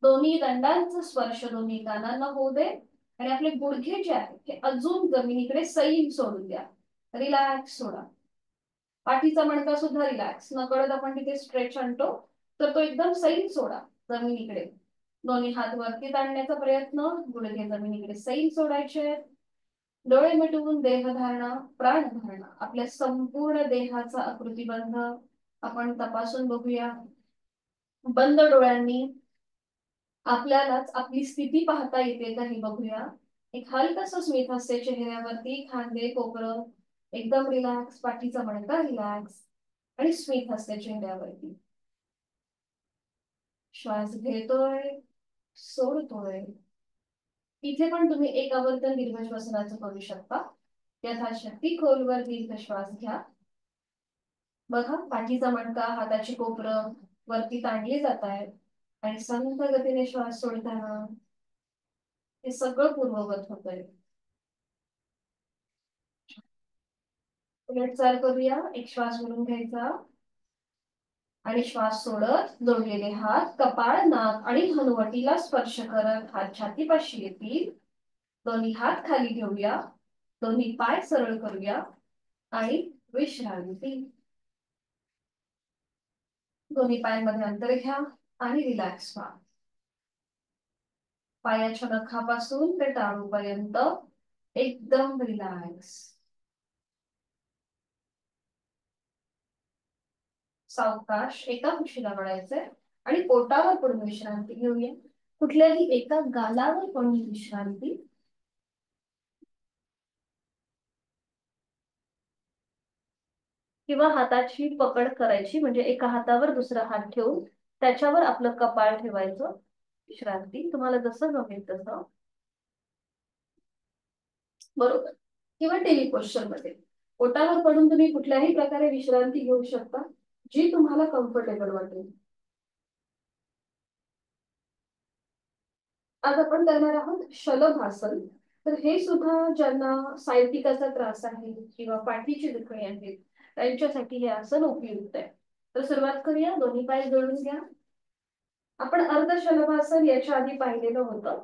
दोन्ही दंडांचा स्पर्श दोन्ही कानांना होऊ दे आणि आपले गुडघे जे आहेत ते अजून जमिनीकडे सैल सोडून द्या. रिलॅक्स सोडा. पाठीचा मणका सुद्धा रिलॅक्स. नकळत आपण तिथे स्ट्रेच आणतो तर तो एकदम सैल सोडा जमिनीकडे. दोन्ही हात वरती ताणण्याचा प्रयत्न. गुडघे जमिनीकडे सैल सोडायचे. डोळे मिटवून देहधारणा, प्राणधारणा, आपल्या संपूर्ण देहाचा आकृतीबंध आपण तपासून बघूया. बंद डोळ्यांनी आपल्यालाच आपली स्थिती पाहता येते का हे बघूया. एक हलकसं स्मित हास्य चेहऱ्यावरती. खांदे, कोपरं एकदम रिलॅक्स. पाठीचा मणका रिलॅक्स आणि स्मित हास्य चेहऱ्यावरती. श्वास घेतोय, सोडतोय. इथे पण तुम्ही एक आवर्तन दीर्घ श्वसनाचं करू शकता. यथाशक्ती खोलवर दीर्घ श्वास घ्या बघा, पाठीचा मणका, हाताची कोपरं वरती ताणली जात आहेत आणि संथ गतीने श्वास सोडताना हे सगळं पूर्ववत होतंय. उलट चाल करूया. एक श्वास भरून घ्यायचा आणि श्वास सोडत जोडलेले हात कपाळ, नाक आणि हनुवटीला स्पर्श करत हात छातीपाशी येतील. दोन्ही हात खाली घेऊया. दोन्ही पाय सरळ करूया आणि विश्रांती. दोन्ही पायांमध्ये अंतर घ्या आणि रिलॅक्स व्हा. पायाच्या नखापासून ते टाळूपर्यंत एकदम रिलॅक्स. सावकाश एका कुशीला वळायचंय आणि पोटावर पडून विश्रांती घेऊया. कुठल्याही एका गालावर पडून विश्रांती. किंवा हाताची पकड करायची, म्हणजे एका हातावर दुसरा हात ठेवून त्याच्यावर आपलं कपाळ ठेवायचं. विश्रांती तुम्हाला जसं जमेल तसं. बरोबर. किंवा टेली पोस्चर मध्ये पोटावर पडून तुम्ही कुठल्याही प्रकारे विश्रांती घेऊ शकता, जी तुम्हाला कम्फर्टेबल वाटेल. आज आपण करणार आहोत शलभासन. तर हे सुद्धा ज्यांना सायटिकाचा त्रास आहे किंवा पाठीची दुखणी आहे त्यांच्यासाठी हे आसन उपयुक्त आहे. तर सुरुवात करूया. दोन्ही पाय जोडून घ्या. आपण अर्ध शलभासन याच्या आधी पाहिलेलं होतं.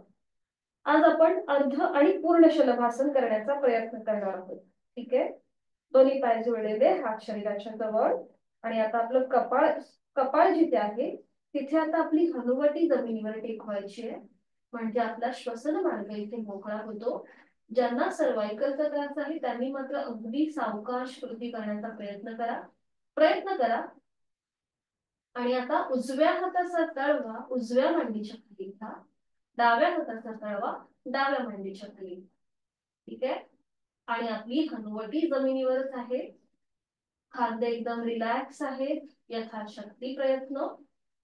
आज आपण अर्ध आणि पूर्ण शलभासन करण्याचा प्रयत्न करणार आहोत. ठीक आहे. दोन्ही पाय जोडलेले, हात शरीराच्या जवळ आणि आता आपलं कपाळ कपाळ जिथे आहे तिथे आता आपली हनुवटी जमिनीवर टेकवायची आहे. म्हणजे आपला श्वसन मार्ग इथे मोकळा होतो. ज्यांना सर्वायकलचा त्रास आहे त्यांनी मात्र अगदी सावकाश कृती करण्याचा प्रयत्न करा. आणि आता उजव्या हाताचा तळवा उजव्या मांडीच्या खाली घ्या. डाव्या हाताचा तळवा डाव्या मांडीच्या खाली. ठीक आहे. आणि आपली हनुवटी जमिनीवरच आहे. खांदे एकदम रिलॅक्स आहेत. यथाशक्ती प्रयत्न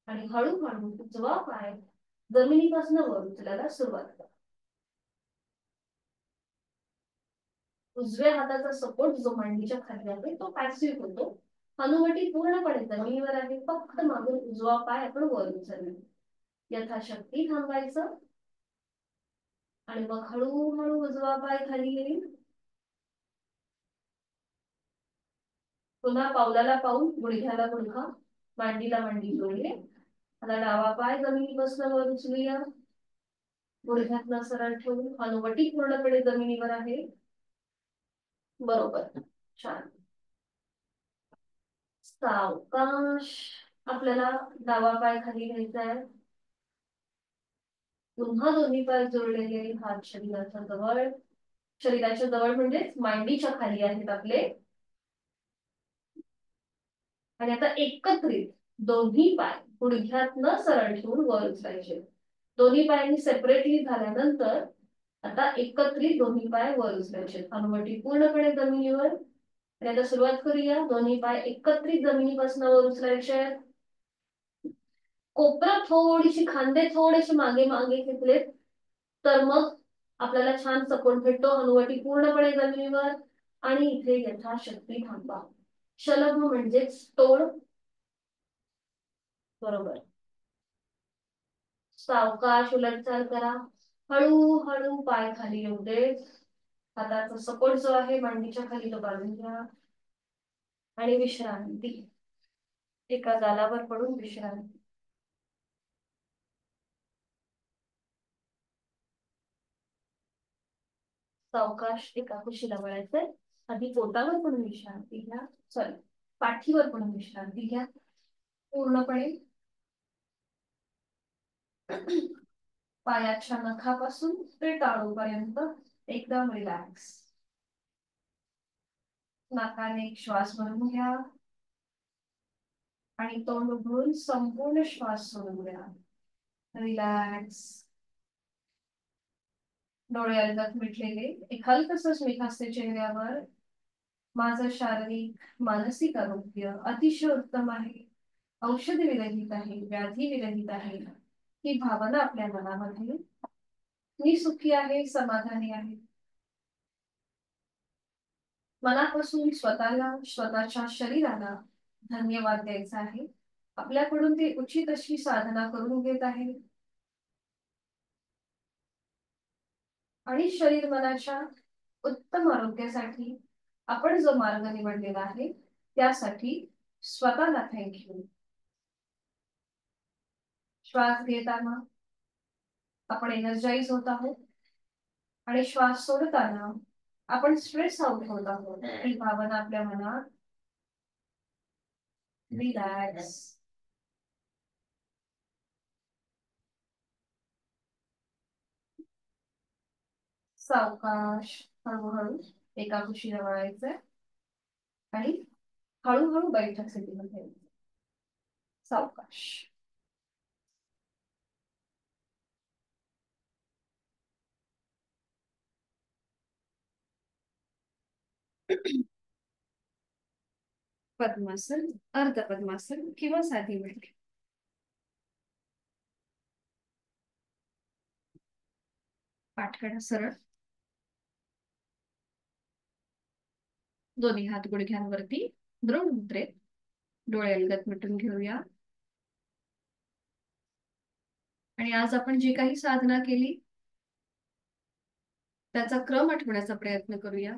आणि हळूहळू उजवा पाय जमिनीपासून वर उचलायला सुरुवात करा. उजव्या हाताचा सपोर्ट जो मांडीच्या खाली आहे तो पॅसिव्ह होतो. हनुवटी पूर्णपणे जमिनीवर आहे. फक्त मागून उजवा पाय आपण वर उचलला. यथाशक्ती थांबायचं आणि मग हळूहळू उजवा पाय खाली येईल. पुन्हा पावलाला पाऊल, गुडघ्याला गुडघा, मांडीला मांडी जोडले. आता डावा पाय जमिनीपासून वर उचलूया. गुडघ्यातनं सरळ ठेवून हनुवटी पूर्णपणे जमिनीवर आहे. बरोबर. छान. सावकाश आपल्याला डावा पाय खाली घ्यायचा आहे. पुन्हा दोन्ही पाय जोडलेले, हात शरीराच्या जवळ म्हणजे मांडीच्या खाली आहेत आपले. आणि आता एकत्रित दोन्ही पाय गुडघ्यातनं सरळ ठेवून वर उचलायचे. दोन्ही पायांनी सेपरेटली झाल्यानंतर आता एकत्रित दोन्ही पाय वर उचलायचे. हनुवटी पूर्णपणे जमिनीवर. आणि आता सुरुवात करूया. दोन्ही पाय एकत्रित जमिनीपासून वर उचलायचे. कोपरा थोडीशी, खांदे थोडेसे मागे मागे घेतलेत तर मग आपल्याला छान सपोर्ट भेटतो. हनुवटी पूर्णपणे जमिनीवर आणि इथे यथाशक्ती थांबा. शलभ म्हणजेच तोड. बरोबर. सावकाश उलटचाल करा. हळूहळू पाय खाली येऊ दे. हाताचा सपोर्ट जो आहे मांडीच्या खाली तो काढून घ्या आणि विश्रांती. एका गालावर पडून विश्रांती. सावकाश एका कुशीला वळायचंय. आधी पोटावर पडून विश्रांती घ्या. सॉरी, पाठीवर पडून विश्रांती घ्या पूर्णपणे. पायाच्या नखापासून ते टाळूपर्यंत एकदम रिलॅक्स. नाकाने एक श्वास भरून घ्या आणि तोंड उघडून संपूर्ण श्वास सोडून द्या. रिलॅक्स. डोळे अलगद मिटलेले, एक हलकसं स्मित हास्य चेहऱ्यावर. माझं शारीरिक मानसिक आरोग्य अतिशय उत्तम आहे. औषध विरहित आहे, व्याधी विरहित आहे ही भावना आपल्या मनामध्ये. मी सुखी आहे, समाधानी आहे. मनापासून स्वतःला, स्वतःच्या शरीराला धन्यवाद द्यायचा आहे. आपल्याकडून ते उचित अशी साधना करून घेत आहे आणि शरीर मनाच्या उत्तम आरोग्यासाठी आपण जो मार्ग निवडलेला आहे त्यासाठी स्वतःला थँक्यू. श्वास घेताना आपण एनर्जाइज होत आहोत आणि श्वास सोडताना आपण स्ट्रेस आउट होत आहोत. ही भावना आपल्या मनात रिलॅक्स. सावकाश हळूहळू एका कुशीला वळायचंय आणि हळूहळू बैठक स्थितीमध्ये यायचं. सावकाश. पद्मासन, अर्ध पद्मासन किंवा साधी बैठक. पाठ करा सरळ. दोन्ही हात गुडघ्यांवरती द्रोण मुद्रेत. डोळे अलगद मिटून घेऊया. आणि आज आपण जी काही साधना केली त्याचा क्रम आठवण्याचा प्रयत्न करूया.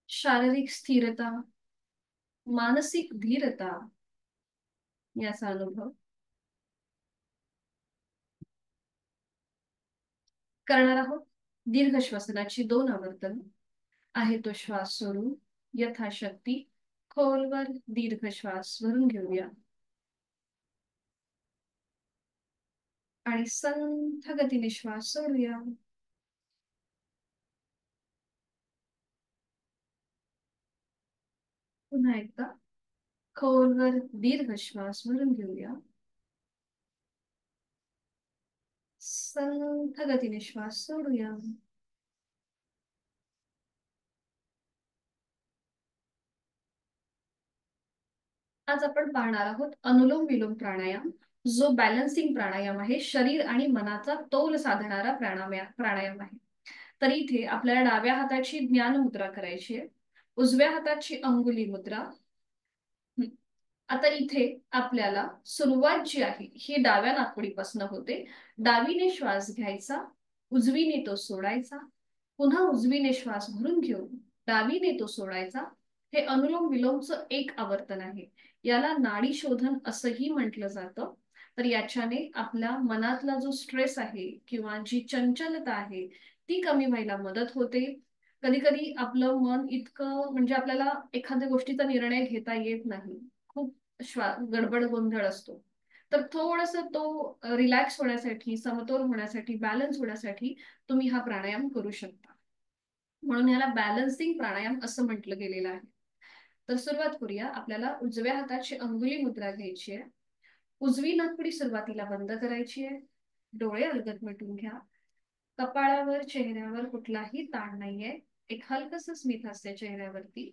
शारीरिक स्थिरता, मानसिक धीरता याचा अनुभव करणार आहोत. दीर्घ श्वसनाची 2 आवर्तन आहे. तो श्वास सोडून यथाशक्ती खोलवर दीर्घ श्वास भरून घेऊया आणि संथ गतीने श्वास सोडूया. पुन्हा एकदा खोलवर दीर्घ श्वास भरून घेऊया. संथ गतीने श्वास सोडूया. आज आपण पाहणार आहोत अनुलोम विलोम प्राणायाम, जो बॅलन्सिंग प्राणायाम आहे. शरीर आणि मनाचा तोल साधणारा प्राणायाम आहे. तर इथे आपल्याला डाव्या हाताची ज्ञान मुद्रा करायची आहे, उजव्या हाताची अंगुली मुद्रा. आता इथे आपल्याला सुरुवात जी आहे ही डाव्या नाकपुडीपासून होते. डावीने श्वास घ्यायचा, उजवीने तो सोडायचा, पुन्हा उजवीने श्वास भरून घेऊन डावीने तो सोडायचा. हे अनुलोम विलोमचं एक आवर्तन आहे. याला नाडी शोधन असंही म्हटलं जातं. तर याच्याने आपल्या मनातला जो स्ट्रेस आहे किंवा जी चंचलता आहे ती कमी व्हायला मदत होते. कधी कधी आपलं मन इतकं म्हणजे आपल्याला एखाद्या गोष्टीचा निर्णय घेता येत नाही, खूप गडबड गोंधळ असतो. तर थोडस तो रिलॅक्स होण्यासाठी, समतोल होण्यासाठी, बॅलन्स होण्यासाठी तुम्ही हा प्राणायाम करू शकता. म्हणून याला बॅलन्सिंग प्राणायाम असं म्हटलं गेलेलं आहे. तर सुरुवात करूया. आपल्याला उजव्या हाताची अंगुली मुद्रा घ्यायची आहे. उजवी नाकपुडी सुरुवातीला बंद करायची आहे. डोळे अलगद मिटून घ्या. कपाळावर, चेहऱ्यावर कुठलाही ताण नाहीये. एक हलकस स्मित हास्य चेहऱ्यावरती.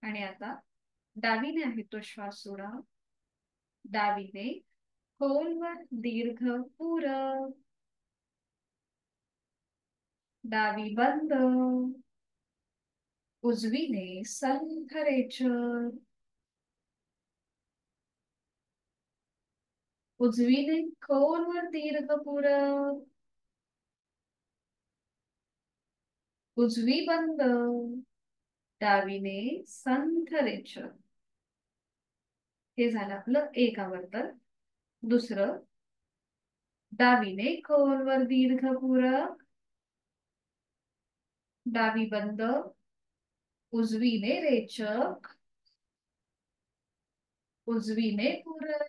आणि आता डावीने आहे तो श्वास सोडा. डावीने खोलवर दीर्घ पूरक. डावी बंद. उजवीने संथ रेचक. उजवीने खोलवर दीर्घ पूरक. उजवी बंद. डावीने संथ रेचक. हे झालं आपलं एक आवर्तन. दुसरं, डावीने खोलवर दीर्घ पूरक. डावी बंद. उजवीने रेचक. उजवीने पूरक.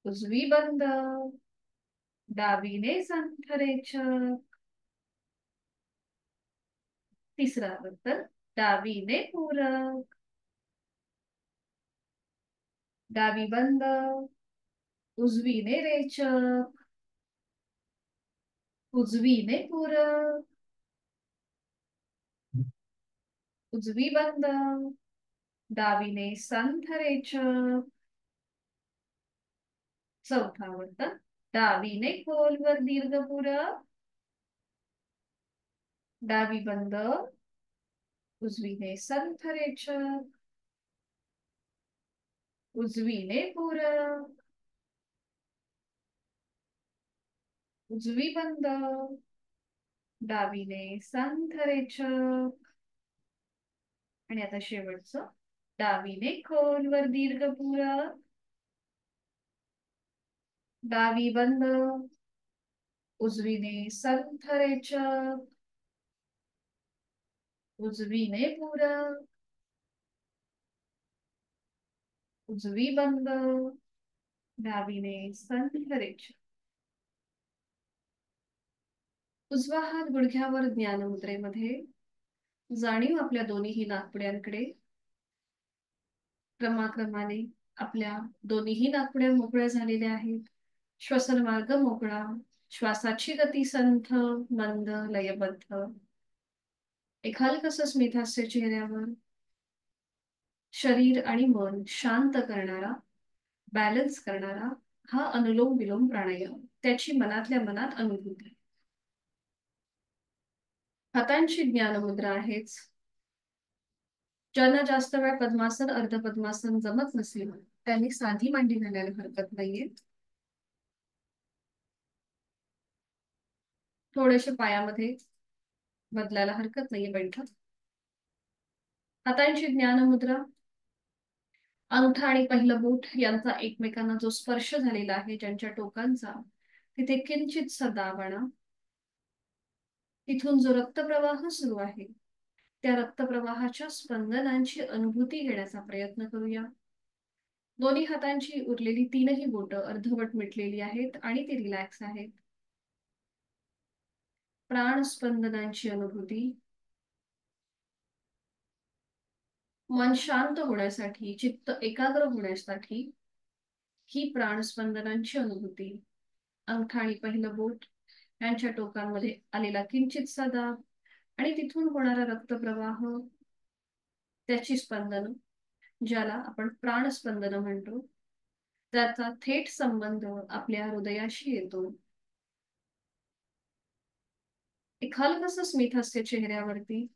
उजवी बंद. डावीने संथ रेचक. तिसरा आवर्तन, डावीने पूरक. डावी बंद. उजवीने रेचक. उजवीने पूरक. उजवी बंद. डावीने संथ रेचक. चौथा आवर्तन, डावीने खोलवर दीर्घ पूरक. डावी बंद, उजवीने संथरेचक, उजवीने पूरक, उजवी बंद, डावीने संथरेचक, आणि आता शेवटचं डावीने खोलवर दीर्घ पूरक, डावी बंद, उजवीने संथरेचक, उजवीने पूरक, उजवी बंद, डावीने संथरेचक. उजवा हात गुडघ्यावर ज्ञानमुद्रेमध्ये, जाणीव आपल्या दोन्ही नाकपुड्यांकडे. क्रमाक्रमाने आपल्या दोन्ही नाकपुड्या मोकळ्या झालेल्या आहेत. श्वसन मार्ग मोकळा, श्वासाची गती संथ, मंद, लयबद्ध. एक हलकसं स्मितहास्य चेहऱ्यावर. शरीर आणि मन शांत करणारा, बॅलन्स करणारा हा अनुलोम विलोम प्राणायाम, त्याची मनातल्या मनात अनुभूती. हातांची ज्ञानमुद्रा आहेच. ज्यांना जास्त वेळ पद्मासन अर्ध पद्मासन जमत नसेल त्यांनी साधी मांडी घालायला हरकत नाहीये. थोडेसे पायामध्ये बदलायला हरकत नाहीये बैठक. हातांची ज्ञानमुद्रा, अंगठा आणि पहिलं बोट यांचा एकमेकांना जो स्पर्श झालेला आहे, ज्यांच्या टोकांचा, तिथे किंचितसा दाब आणा. तिथून जो रक्तप्रवाह सुरू आहे त्या रक्तप्रवाहाच्या स्पंदनांची अनुभूती घेण्याचा प्रयत्न करूया. दोन्ही हातांची उरलेली तीनही बोटं अर्धवट मिटलेली आहेत आणि ती रिलॅक्स आहेत. प्राणस्पंदनांची अनुभूती. मन शांत होण्यासाठी, चित्त एकाग्र होण्यासाठी ही प्राणस्पंदनांची अनुभूती. अंगठा आणि पहिलं बोट यांच्या टोकांमध्ये आलेला किंचितसा दाब आणि तिथून होणारा रक्तप्रवाह, त्याची स्पंदन, ज्याला आपण प्राणस्पंदन म्हणतो, त्याचा थेट संबंध आपल्या हृदयाशी येतो. एक हलकसं स्मितहास्य चेहऱ्यावरती.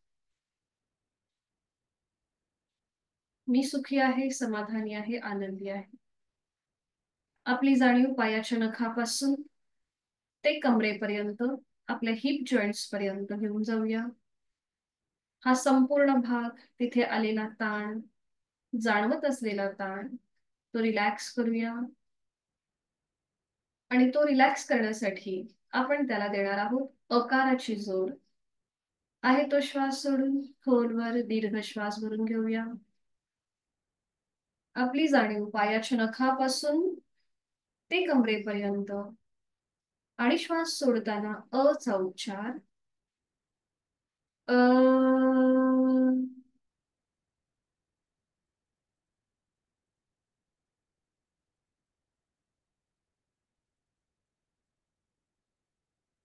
मी सुखी आहे, समाधानी आहे, आनंदी आहे. आपली जाणीव पायाच्या नखापासून ते कमरेपर्यंत, आपल्या हिप जॉईंट्स पर्यंत घेऊन जाऊया. हा संपूर्ण भाग, तिथे आलेला ताण, जाणवत असलेला ताण, तो रिलॅक्स करूया. आणि तो रिलॅक्स करण्यासाठी आपण त्याला देणार आहोत अकाराची जोड. आहे तो श्वास सोडून खोलवर दीर्घ श्वास भरून घेऊया. आपली जाणीव पायाच्या नखापासून ते कमरेपर्यंत, आणि श्वास सोडताना अ चा उच्चार अ.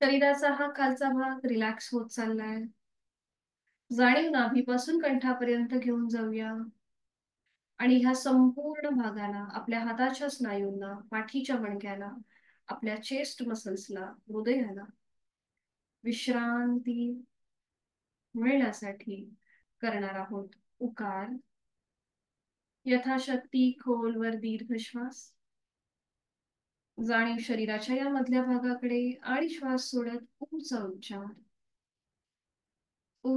शरीराचा हा खालचा भाग रिलॅक्स होत चाललाय. जाणीव नाभीपासून कंठापर्यंत घेऊन जाऊया. आणि ह्या संपूर्ण भागाला, आपल्या हाताच्या स्नायूंना, पाठीच्या मणक्याला, आपल्या चेस्ट मसल्सला, हृदयाला विश्रांती मिळण्यासाठी करणार आहोत उकार. यथाशक्ती खोलवर दीर्घ श्वास. जाणीव शरीराच्या या मधल्या भागाकडे आणि श्वास सोडत ऊचा उच्चार ऊ.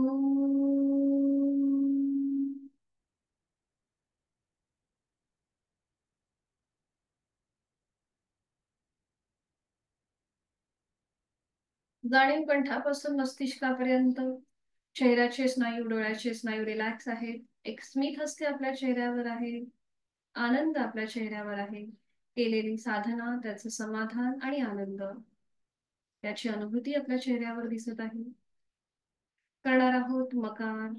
जाणीव कंठापासून मस्तिष्कापर्यंत. चेहऱ्याचे स्नायू, डोळ्याचे स्नायू रिलॅक्स आहेत. एक स्मित हास्य आपल्या चेहऱ्यावर आहे. आनंद आपल्या चेहऱ्यावर आहे. केलेली साधना, त्याचं समाधान आणि आनंद, त्याची अनुभूती आपल्या चेहऱ्यावर दिसत आहे. करणार आहोत मकार.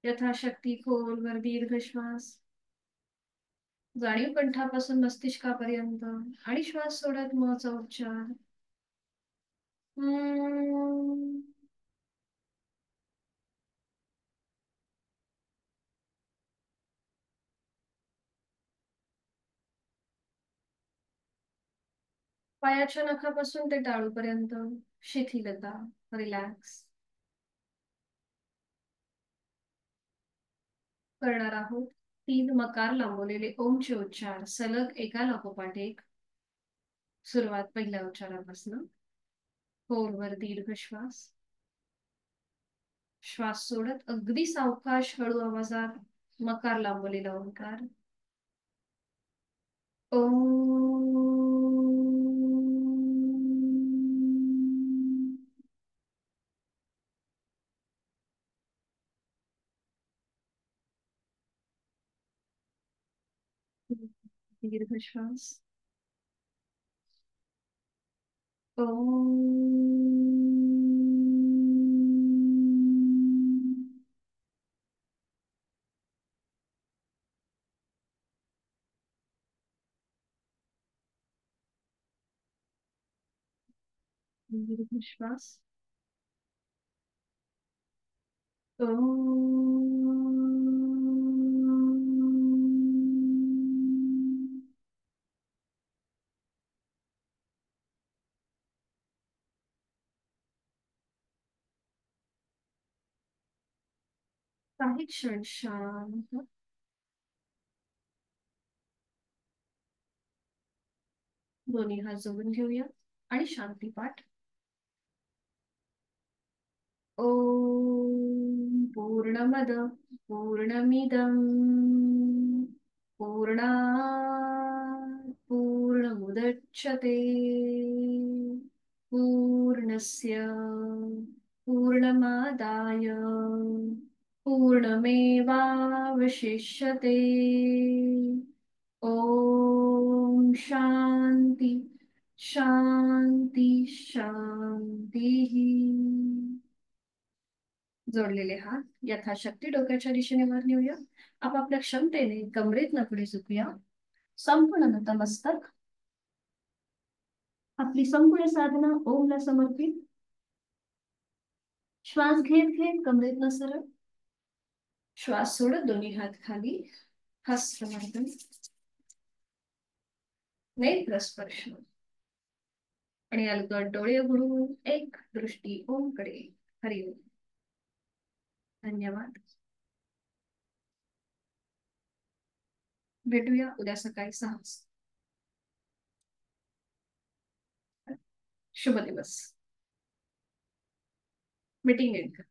यथाशक्ती खोलवर दीर्घ श्वास. जाणीव कंठापासून मस्तिष्कापर्यंत आणि श्वास सोडत मचा उच्चार. पायाच्या नखापासून ते टाळूपर्यंत शिथिलता, रिलॅक्स. करणार आहोत. 3 मकार लांबवलेले ओमचे उच्चार सलग एका लागोपाठ एक. सुरुवात पहिल्या उच्चारापासून. खोलवर दीर्घ श्वास. श्वास सोडत अगदी सावकाश हळू आवाजात मकार लांबवलेला ओंकार. दीर्घ श्वास. दीर्घ श्वास. काही क्षण शांत. दोन्ही हात जोडून घेऊया आणि शांती पाठ. ओम पूर्णमद पूर्णमिदं पूर्णात् पूर्णमुदच्यते पूर्णस्य पूर्णमादाय पूर्णमेवावशिष्यते. ओम शांती शांती शांती. जोडलेले हात यथाशक्ती डोक्याच्या दिशेने वर नेऊया. आपापल्या क्षमतेने कमरेत पुढे झुकूया. संपूर्ण नतमस्तक. आपली संपूर्ण साधना ओमला समर्पित. श्वास घेत घेत कमरेत सरळ. श्वास सोडत दोन्ही हात खाली. हस्त्रमर्दन. नेत्र स्पर्श. आणि अलगद डोळे उघडून एक दृष्टी ओमकडे. हरिओम. धन्यवाद. भेटूया उद्या सकाळी 6 वाजता. शुभ दिवस. Meeting end.